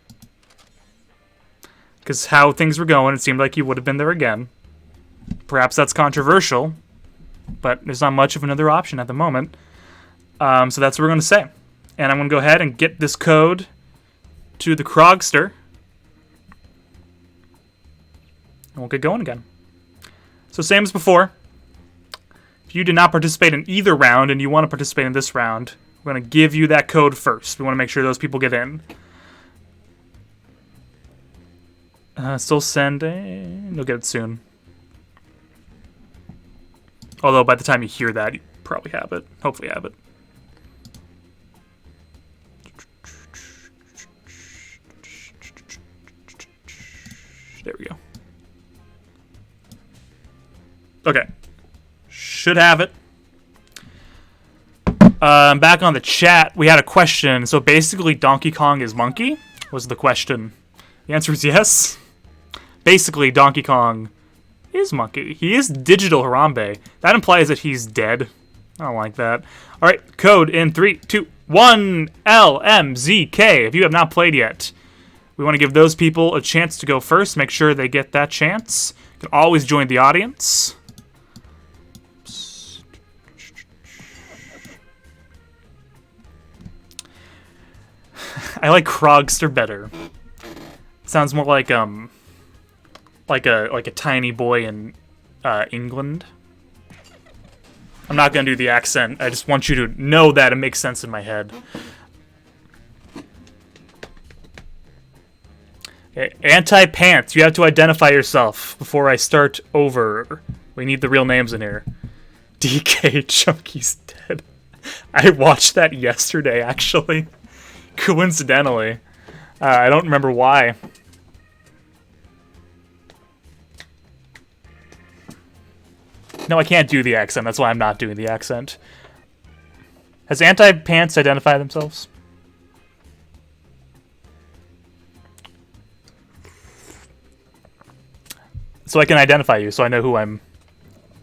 Because how things were going, it seemed like he would have been there again. Perhaps that's controversial, but there's not much of another option at the moment. So that's what we're going to say. And I'm going to go ahead and get this code to the Krogster. And we'll get going again. So same as before. If you did not participate in either round and you want to participate in this round, we're going to give you that code first. We want to make sure those people get in. Still sending. You'll get it soon. Although by the time you hear that, you probably have it. Hopefully have it. There we go. Okay. Should have it. Back on the chat, we had a question. So basically, Donkey Kong is monkey? Was the question. The answer is yes. Basically, Donkey Kong is monkey. He is digital Harambe. That implies that he's dead. I don't like that. Alright, code in 3, 2, 1, LMZK. If you have not played yet, We want to give those people a chance to go first. Make sure they get that chance. You can always join the audience. I like Krogster better. Sounds more like a tiny boy in England. I'm not gonna do the accent. I just want you to know that it makes sense in my head. Okay, Anti-Pants. You have to identify yourself before I start over. We need the real names in here. DK Chunky's dead. I watched that yesterday, actually. Coincidentally. I don't remember why. No, I can't do the accent. That's why I'm not doing the accent. Has Anti-Pants identified themselves? So I can identify you, so I know who I'm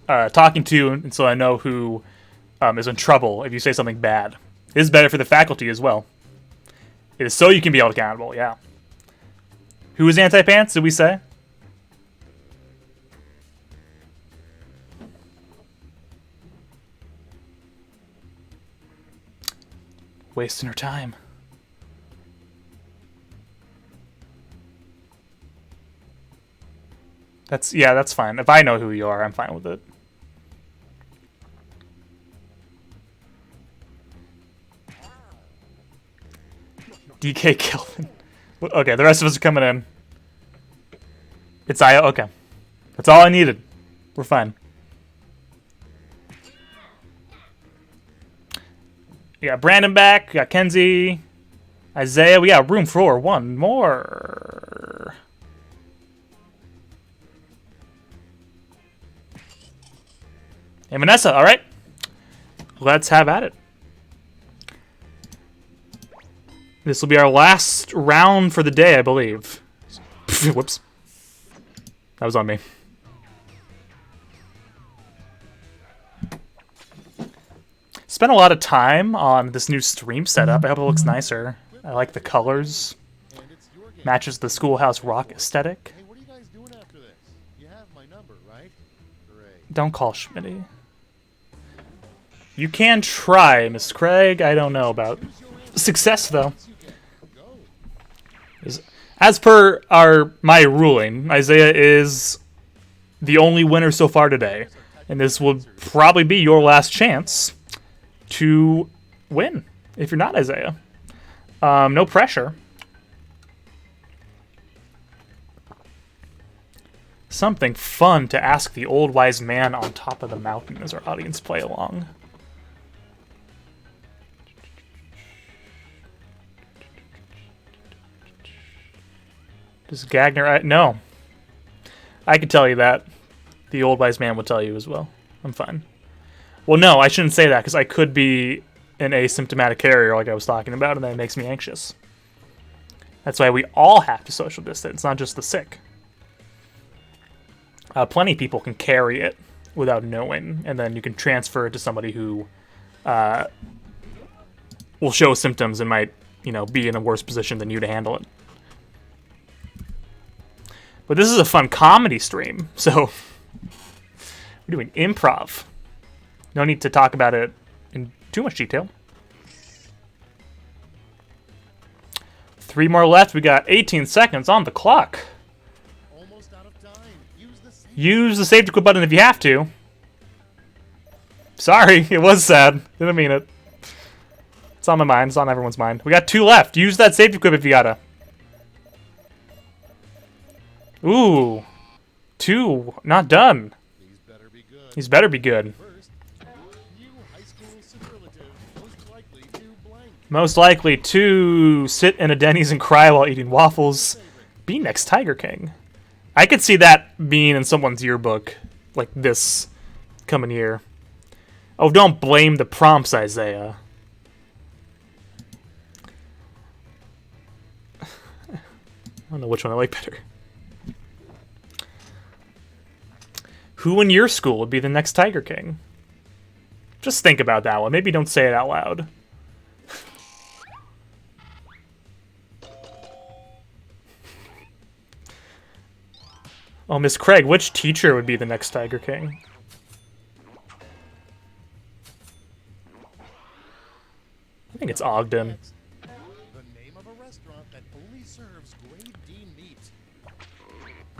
talking to, and so I know who is in trouble if you say something bad. It is better for the faculty as well. It is so you can be held accountable, yeah. Who is Anti-Pants, did we say? Wasting her time. That's fine. If I know who you are, I'm fine with it. DK Kelvin. Okay, the rest of us are coming in. It's Io. Okay. That's all I needed. We're fine. We got Brandon back. We got Kenzie. Isaiah. We got room for one more. Hey, Vanessa. All right. Let's have at it. This will be our last round for the day, I believe. Whoops. That was on me. Spent a lot of time on this new stream setup. I hope it looks nicer. I like the colors. Matches the Schoolhouse Rock aesthetic.
Hey, what are you guys doing after this? You have my number, right? Great.
Don't call Schmitty. You can try, Miss Craig. I don't know about success, though. As per my ruling, Isaiah is the only winner so far today. And this will probably be your last chance to win, if you're not Isaiah. No pressure. Something fun to ask the old wise man on top of the mountain as our audience play along. Does Gagner... No. I can tell you that. The old wise man will tell you as well. I'm fine. Well, no, I shouldn't say that, because I could be an asymptomatic carrier like I was talking about, and that makes me anxious. That's why we all have to social distance, not just the sick. Plenty of people can carry it without knowing, and then you can transfer it to somebody who will show symptoms and might, be in a worse position than you to handle it. But this is a fun comedy stream, so we're doing improv. No need to talk about it in too much detail. 3 more left. We got 18 seconds on the clock.
Almost out of time.
Use the save to quit button if you have to. Sorry, it was sad. Didn't mean it. It's on my mind. It's on everyone's mind. We got 2 left. Use that save to quit if you gotta. Ooh. 2. Not done.
These better be good.
These better be good.
First, new high school superlative, most likely to blank.
Most likely to sit in a Denny's and cry while eating waffles. Be next Tiger King. I could see that being in someone's yearbook like this coming year. Oh, don't blame the prompts, Isaiah. I don't know which one I like better. Who in your school would be the next Tiger King? Just think about that one. Maybe don't say it out loud. Oh, Miss Craig, which teacher would be the next Tiger King? I think it's Ogden.
Next, the name of a restaurant that only serves grade D meat.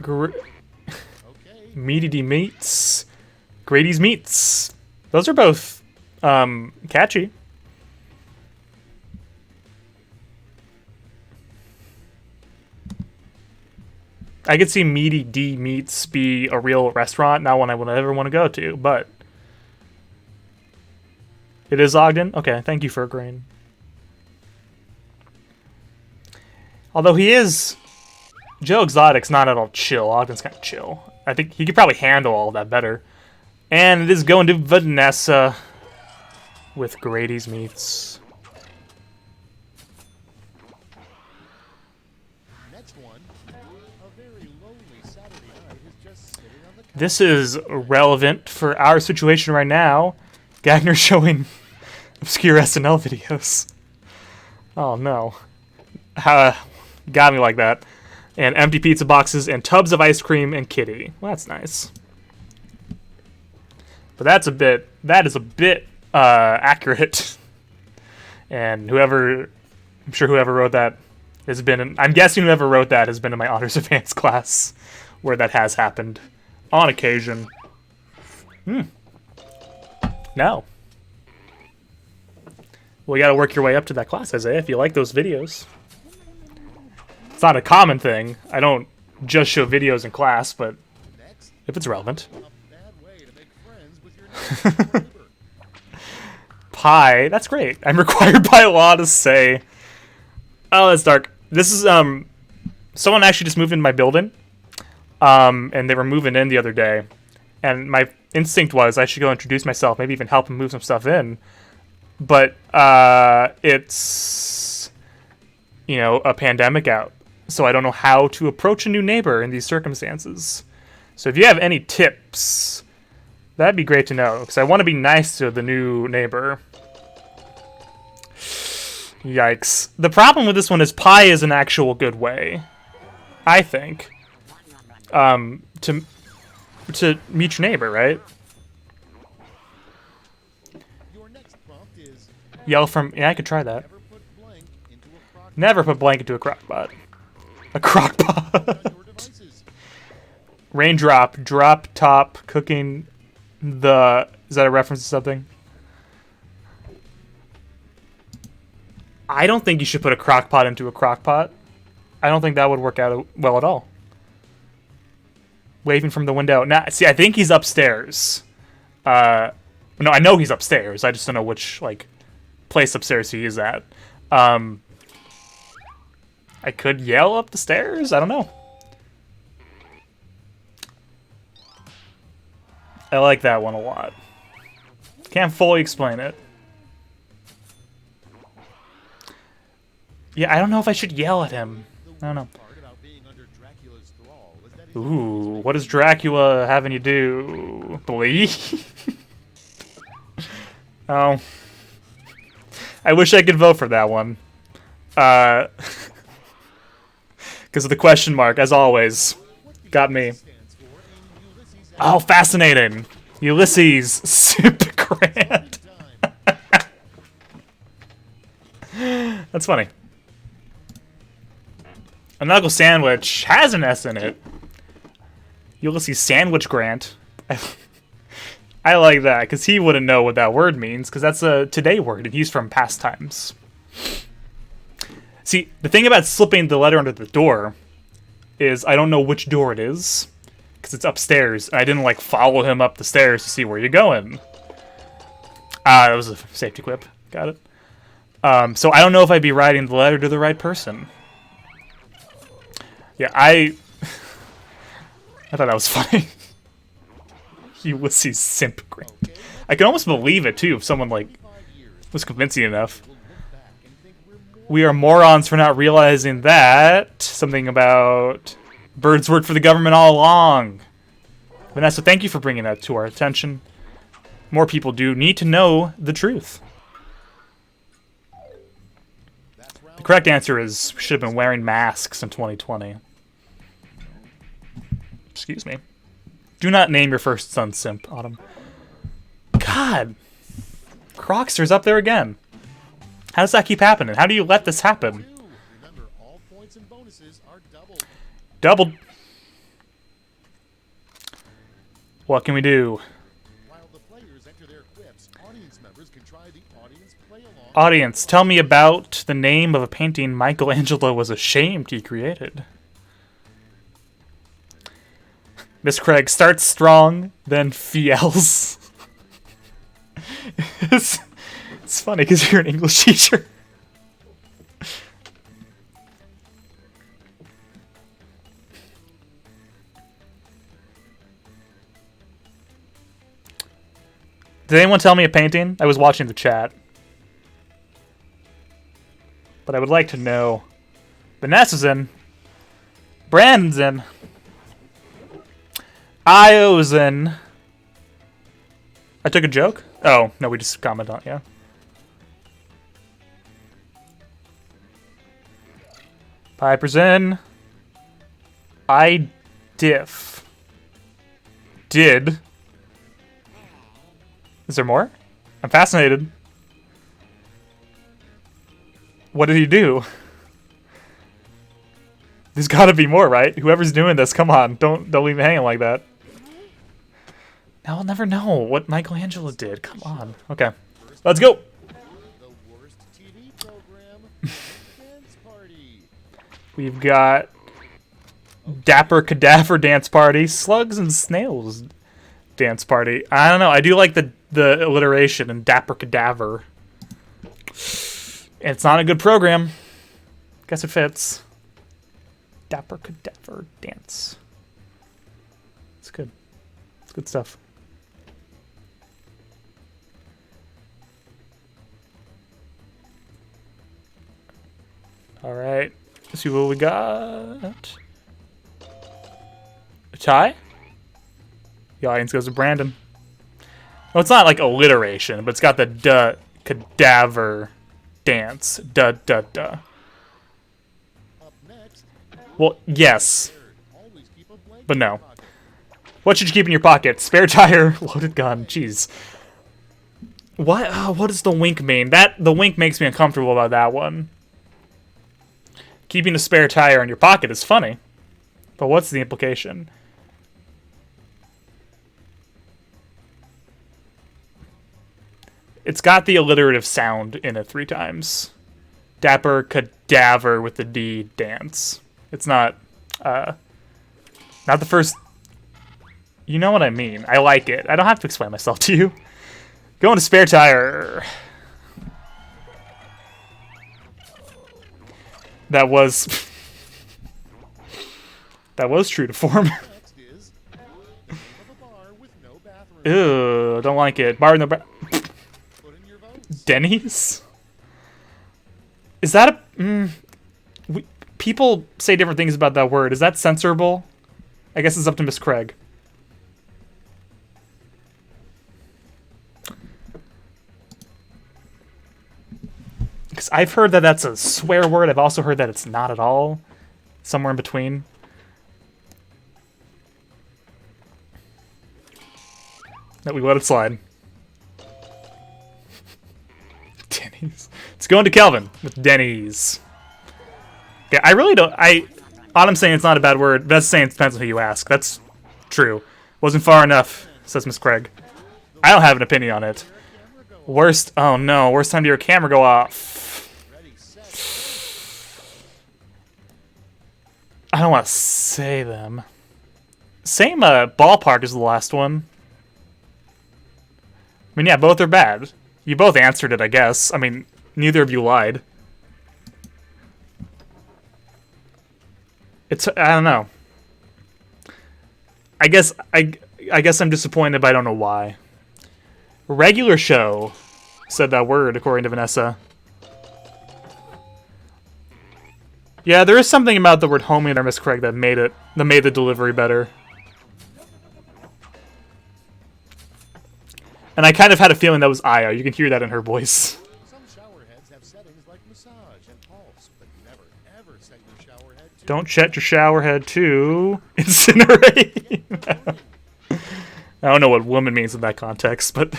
Okay.
Meaty D Meats. Grady's Meats. Those are both catchy. I could see Meaty D Meats be a real restaurant, not one I would ever want to go to, but it is Ogden? Okay, thank you for agreeing. Although he is... Joe Exotic's not at all chill. Ogden's kind of chill. I think he could probably handle all that better. And it is going to Vanessa with Grady's Meats.
Next one, a very lonely Saturday night is just sitting on the couch.
This is relevant for our situation right now. Gagner showing obscure SNL videos. Oh no. Got me like that. And empty pizza boxes and tubs of ice cream and kitty. Well, that's nice. But that is a bit accurate. And I'm sure whoever wrote that I'm guessing whoever wrote that has been in my honors advanced class where that has happened on occasion. No. Well, you gotta work your way up to that class, Isaiah, if you like those videos. It's not a common thing. I don't just show videos in class, but
Next,
if it's relevant.
a bad way to make friends with your next door neighbor.
Pie, that's great. I'm required by law to say... Oh, that's dark. This is, someone actually just moved into my building, and they were moving in the other day, and my instinct was I should go introduce myself, maybe even help them move some stuff in, but, it's, you know, a pandemic out, so I don't know how to approach a new neighbor in these circumstances. So if you have any tips, that'd be great to know, because I want to be nice to the new neighbor. Yikes. The problem with this one is pie is an actual good way, I think, to meet your neighbor, right?
Your next prompt is
Yell from... Yeah, I could try that.
never put blank into a crock
Never put blank into a crock pot. A crock pot.
on your devices.
Raindrop, drop, top, cooking, the... Is that a reference to something? I don't think you should put a crock pot into a crock pot. I don't think that would work out well at all. Waving from the window. Nah, see, I think he's upstairs. No, I know he's upstairs. I just don't know which, like, place upstairs he is at. I could yell up the stairs? I don't know. I like that one a lot. Can't fully explain it. Yeah, I don't know if I should yell at him. I don't know.
Part about being under Dracula's thrall was that his
Ooh, what does Dracula having you do? Bleed? Oh. I wish I could vote for that one. Because of the question mark, as always. Got me.
stands for in Ulysses
Oh, fascinating. Ulysses Sip Grant. That's funny. A Nuggle Sandwich has an S in it. Ulysses Sandwich Grant. I like that, because he wouldn't know what that word means, because that's a today word, and he's from past times. See, the thing about slipping the letter under the door is I don't know which door it is, because it's upstairs, and I didn't, like, follow him up the stairs to see where you're going. That was a safety quip. Got it. So I don't know if I'd be writing the letter to the right person. Yeah, I thought that was funny. Ulysses Simp Grant. I can almost believe it, too, if someone, like, was convincing enough. We are morons for not realizing that. Something about birds worked for the government all along. Vanessa, thank you for bringing that to our attention. More people do need to know the truth. The correct answer is we should have been wearing masks in 2020. Excuse me. Do not name your first son Simp, Autumn. God. Crocster's up there again. How does that keep happening? How do you let this happen?
Remember, all points and bonuses are doubled.
Doubled. What can we do?
While the players enter their quips, audience members can try the audience play-along.
Audience, tell me about the name of a painting Michelangelo was ashamed he created. Miss Craig starts strong, then fiels. It's funny because you're an English teacher. Did anyone tell me a painting? I was watching the chat. But I would like to know. Vanessa's in. Brandon's in. Io's in. I took a joke? Oh, no, we just comment on it, yeah. Piper's in. I diff. Did. Is there more? I'm fascinated. What did he do? There's gotta be more, right? Whoever's doing this, come on. Don't leave me hanging like that. Now I'll never know what Michelangelo did. Come on. Okay. Let's go!
The worst TV program, Dance Party.
We've got Dapper Cadaver Dance Party, Slugs and Snails Dance Party. I don't know. I do like the alliteration in Dapper Cadaver. It's not a good program. Guess it fits. Dapper Cadaver Dance. It's good. It's good stuff. Alright. Let's see what we got. A tie? The audience goes to Brandon. Well, it's not like alliteration, but it's got the cadaver dance. Duh.
Up next,
Well, yes,
always keep a blank
but
in
no.
your pocket.
What should you keep in your pocket? Spare tire, loaded gun. Jeez. What does the wink mean? The wink makes me uncomfortable about that one. Keeping a spare tire in your pocket is funny, but what's the implication? It's got the alliterative sound in it 3 times. Dapper cadaver with the D dance. It's not the first. You know what I mean. I like it. I don't have to explain myself to you. Going to spare tire. That was true to form.
Next is the name of a bar with no bathroom.
Ew, don't like it. Bar no.
Put in your votes.
Denny's? Is that a... people say different things about that word. Is that censorable? I guess it's up to Miss Craig. Because I've heard that that's a swear word. I've also heard that it's not at all. Somewhere in between. That we let it slide. Denny's. It's going to Kelvin with Denny's. Okay, I really don't... Autumn's saying it's not a bad word. Vanessa's saying it depends on who you ask. That's true. Wasn't far enough, says Miss Craig. I don't have an opinion on it. Worst... Oh no, worst time to your camera go off. I don't want to say them. Same ballpark as the last one. I mean, yeah, both are bad. You both answered it, I guess. I mean, neither of you lied. It's... I don't know. I guess I'm disappointed, but I don't know why. Regular show said that word, according to Vanessa. Yeah, there is something about the word homie there, Miss Craig, that made the delivery better. And I kind of had a feeling that was Aya. You can hear that in her voice.
Some shower heads have settings like massage and pulse, but never, ever set your shower head
Don't set your shower head to incinerate. I don't know what woman means in that context, but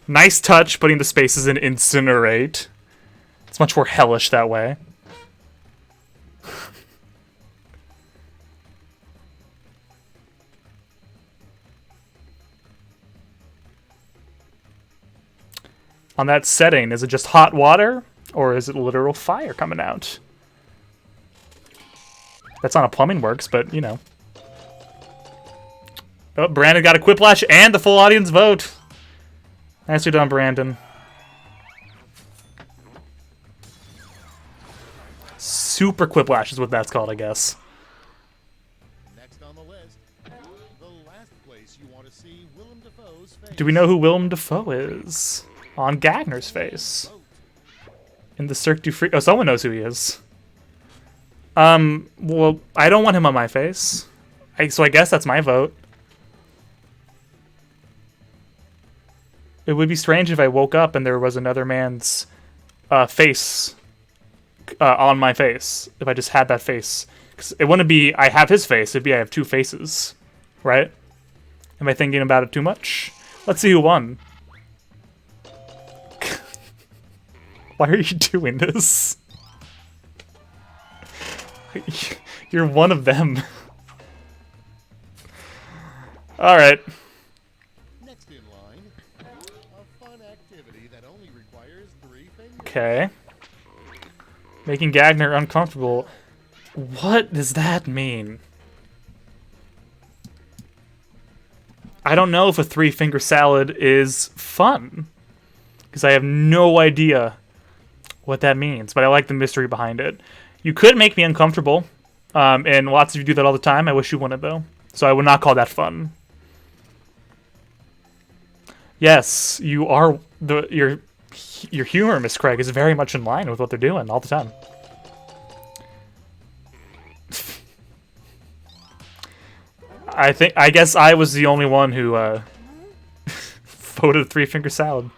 nice touch putting the spaces in incinerate. It's much more hellish that way. On that setting, is it just hot water, or is it literal fire coming out? That's not how plumbing works, but, you know. Oh, Brandon got a Quiplash and the full audience vote. Nicely done, Brandon. Super Quiplash is what that's called, I guess.
Next on the list, the last place you want to see Willem Dafoe's face.
Do we know who Willem Dafoe is? On Gagner's face. In the Cirque du Freak. Oh, someone knows who he is. Well, I don't want him on my face. So I guess that's my vote. It would be strange if I woke up and there was another man's face on my face. If I just had that face. 'Cause it wouldn't be I have his face. It'd be I have two faces. Right? Am I thinking about it too much? Let's see who won. Why are you doing this? You're one of them. Alright.
Next in line, a fun activity that only requires 3 fingers.
Okay. Making Gagner uncomfortable. What does that mean? I don't know if a 3-finger salad is fun. Because I have no idea what that means, but I like the mystery behind it. You could make me uncomfortable, and lots of you do that all the time. I wish you wouldn't, though. So I would not call that fun. Yes, you are. Your humor, Miss Craig, is very much in line with what they're doing all the time. I guess I was the only one who voted 3-finger salad.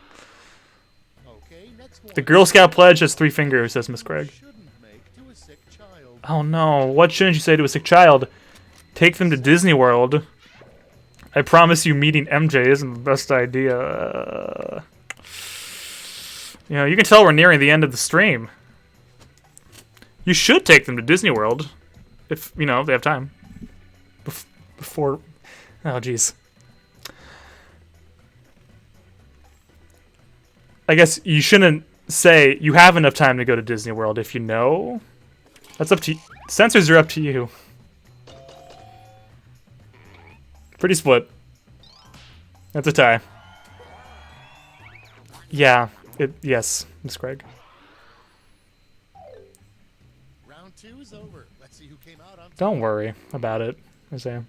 Okay, next one.
The Girl Scout pledge has 3 fingers, says Miss Craig.
Shouldn't make to a sick child.
Oh no, what shouldn't you say to a sick child? Take them to Disney World. I promise you meeting MJ isn't the best idea. You know, you can tell we're nearing the end of the stream. You should take them to Disney World. If, you know, they have time. Before... Oh, jeez. I guess you shouldn't say you have enough time to go to Disney World if you know. That's up to you. Censors are up to you. Pretty split. That's a tie. Yeah. Yes, Miss Craig.
Round 2 is over. Let's see who came out on top.
Don't worry about it, Isaiah.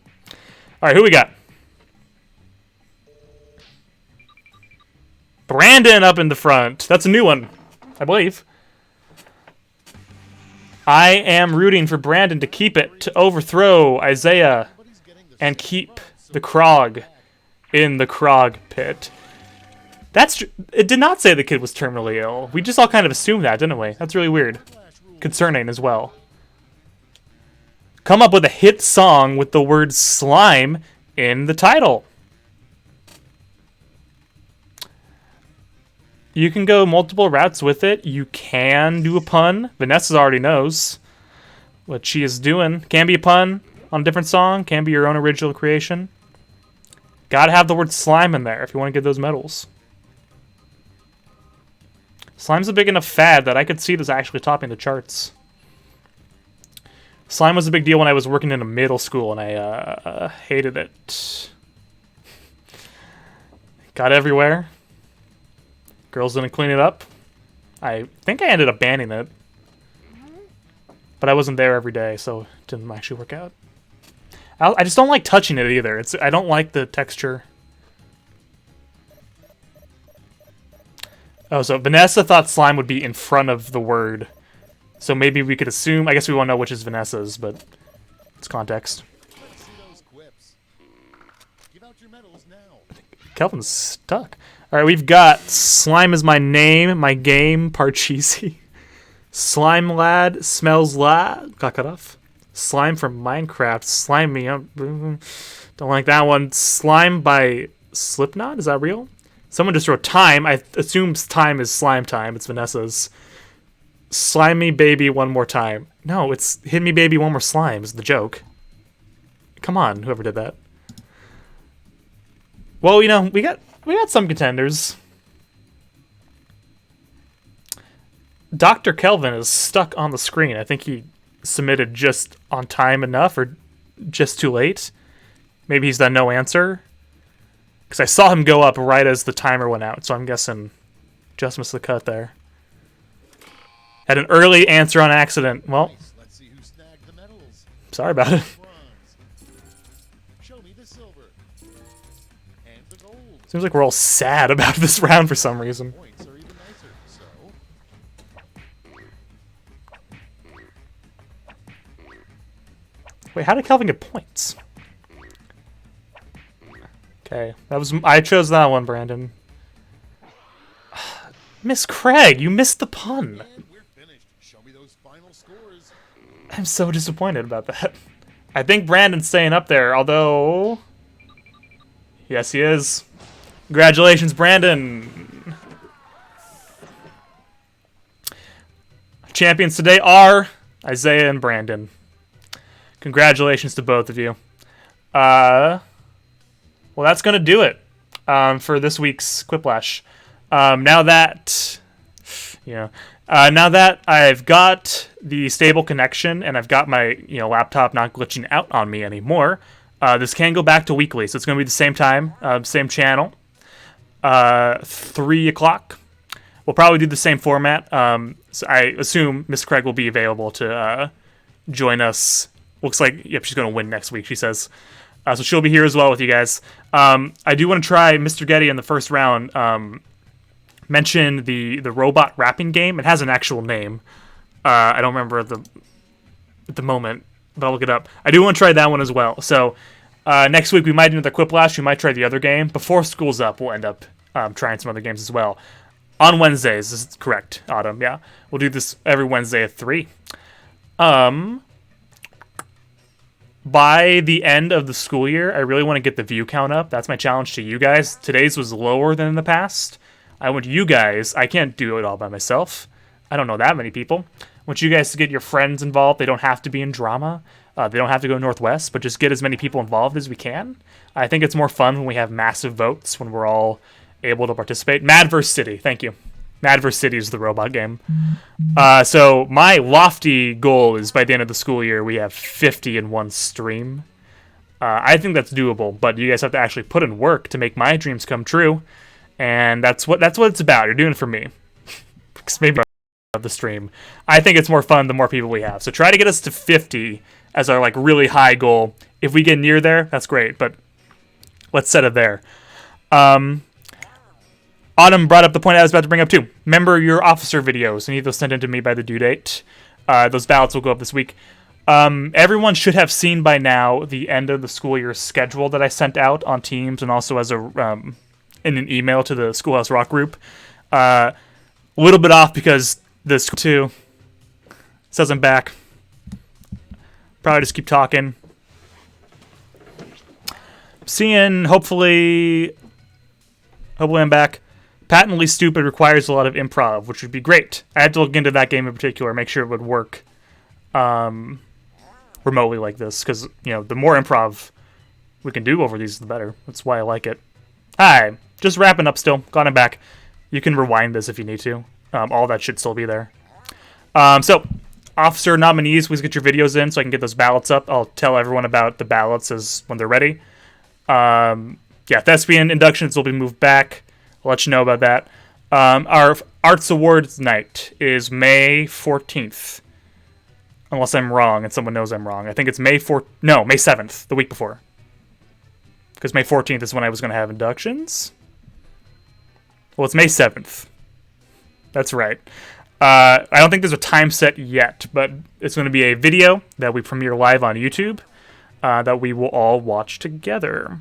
Alright, who we got? Brandon up in the front. That's a new one, I believe. I am rooting for Brandon to keep it, to overthrow Isaiah, and keep the Krog in the Krog pit. It did not say the kid was terminally ill. We just all kind of assumed that, didn't we? That's really weird. Concerning as well. Come up with a hit song with the word slime in the title. You can go multiple routes with it. You can do a pun. Vanessa already knows what she is doing. Can be a pun on a different song. Can be your own original creation. Gotta have the word slime in there if you want to get those medals. Slime's a big enough fad that I could see this actually topping the charts. Slime was a big deal when I was working in a middle school, and I hated it. Got everywhere. Girls didn't clean it up. I think I ended up banning it. But I wasn't there every day, so it didn't actually work out. I just don't like touching it either. I don't like the texture. Oh, so Vanessa thought slime would be in front of the word. So maybe we could assume... I guess we won't know which is Vanessa's, but it's context.
Let's see those quips. Give out your medals now.
Kelvin's stuck. Alright, we've got Slime is my name, my game, Parcheesi. Slime lad, smells lad. Got cut off. Slime from Minecraft. Slime me. Don't like that one. Slime by Slipknot? Is that real? Someone just wrote time. I assume time is slime time. It's Vanessa's. Slime me, baby, one more time. No, it's hit me, baby, one more slime is the joke. Come on, whoever did that. Well, you know, we got some contenders. Dr. Kelvin is stuck on the screen. I think he submitted just on time enough or just too late. Maybe he's done no answer. Because I saw him go up right as the timer went out, so I'm guessing just missed the cut there. Had an early answer on accident. Well,
Let's see who snagged the medals.
sorry about it.
Bronze. Show me the silver. And the gold.
Seems like we're all sad about this round for some reason.
Points are even nicer. So,
Wait, how did Kelvin get points? Okay, I chose that one, Brandon. Miss Craig, you missed the pun.
and we're finished. Show me those final scores.
I'm so disappointed about that. I think Brandon's staying up there, although... Yes, he is. Congratulations, Brandon. Champions today are Isaiah and Brandon. Congratulations to both of you. Well, that's going to do it for this week's QUIPLASH. Now that I've got the stable connection and I've got my laptop not glitching out on me anymore, this can go back to weekly. So it's going to be the same time, same channel, 3 o'clock. We'll probably do the same format. So I assume Miss Craig will be available to join us. Looks like, yep, she's going to win next week, she says. So she'll be here as well with you guys. I do want to try Mr. Getty in the first round. Mention the robot rapping game. It has an actual name. I don't remember at the moment, but I'll look it up. I do want to try that one as well. So next week we might do another Quiplash. We might try the other game. Before school's up, we'll end up trying some other games as well. On Wednesdays, this is correct, Autumn, yeah. We'll do this every Wednesday at 3. By the end of the school year, I really want to get the view count up. That's my challenge to you guys. Today's was lower than in the past. I want you guys, I can't do it all by myself. I don't know that many people. I want you guys to get your friends involved. They don't have to be in drama. They don't have to go Northwest, but just get as many people involved as we can. I think it's more fun when we have massive votes, when we're all able to participate. Mad vs. City, thank you. Mad vs. City is the robot game. So my lofty goal is by the end of the school year, we have 50 in one stream. I think that's doable, but you guys have to actually put in work to make my dreams come true. And that's what it's about. You're doing it for me. Because maybe of the stream. I think it's more fun the more people we have. So try to get us to 50 as our really high goal. If we get near there, that's great. But let's set it there. Autumn brought up the point I was about to bring up too. Remember your officer videos. I need those sent in to me by the due date. Those ballots will go up this week. Everyone should have seen by now the end of the school year schedule that I sent out on Teams and also as in an email to the Schoolhouse Rock group. A little bit off because the school too says I'm back. Probably just keep talking. Seeing hopefully I'm back. Patently Stupid requires a lot of improv, which would be great. I had to look into that game in particular, make sure it would work remotely like this, because the more improv we can do over these, the better. That's why I like it. Hi, just wrapping up still. Glad I'm back. You can rewind this if you need to. All that should still be there. So, officer nominees, please get your videos in so I can get those ballots up. I'll tell everyone about the ballots when they're ready. Yeah, thespian inductions will be moved back. I'll let you know about that. Our Arts Awards night is May 14th. Unless I'm wrong and someone knows I'm wrong. I think it's May 7th, the week before. Because May 14th is when I was going to have inductions. Well, it's May 7th. That's right. I don't think there's a time set yet, but it's going to be a video that we premiere live on YouTube that we will all watch together.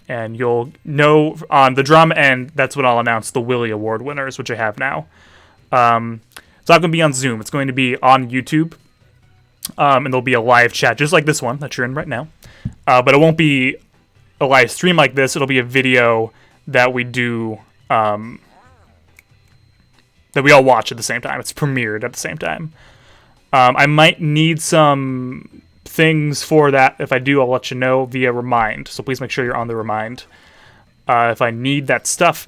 And you'll know on the drama end, that's when I'll announce the Willie Award winners, which I have now. It's not going to be on Zoom. It's going to be on YouTube. and there'll be a live chat just like this one that you're in right now. But it won't be a live stream like this. It'll be a video that we do, that we all watch at the same time. It's premiered at the same time. I might need some things for that. If I do, I'll let you know via Remind. So please make sure you're on the Remind. If I need that stuff,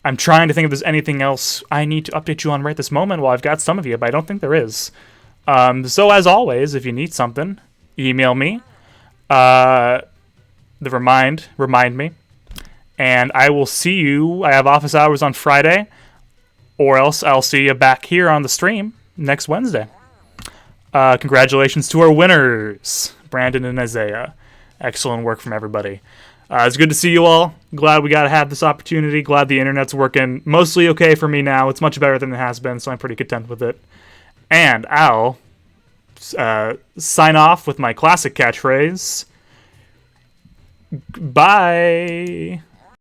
I'm trying to think if there's anything else I need to update you on right this moment. Well, I've got some of you, but I don't think there is. So as always, if you need something, email me. The remind me. And I will see you. I have office hours on Friday. Or else I'll see you back here on the stream next Wednesday. Congratulations to our winners, Brandon and Isaiah. Excellent work from everybody. It's good to see you all. Glad we got to have this opportunity. Glad the internet's working mostly okay for me now. It's much better than it has been, so I'm pretty content with it. And I'll sign off with my classic catchphrase. Bye.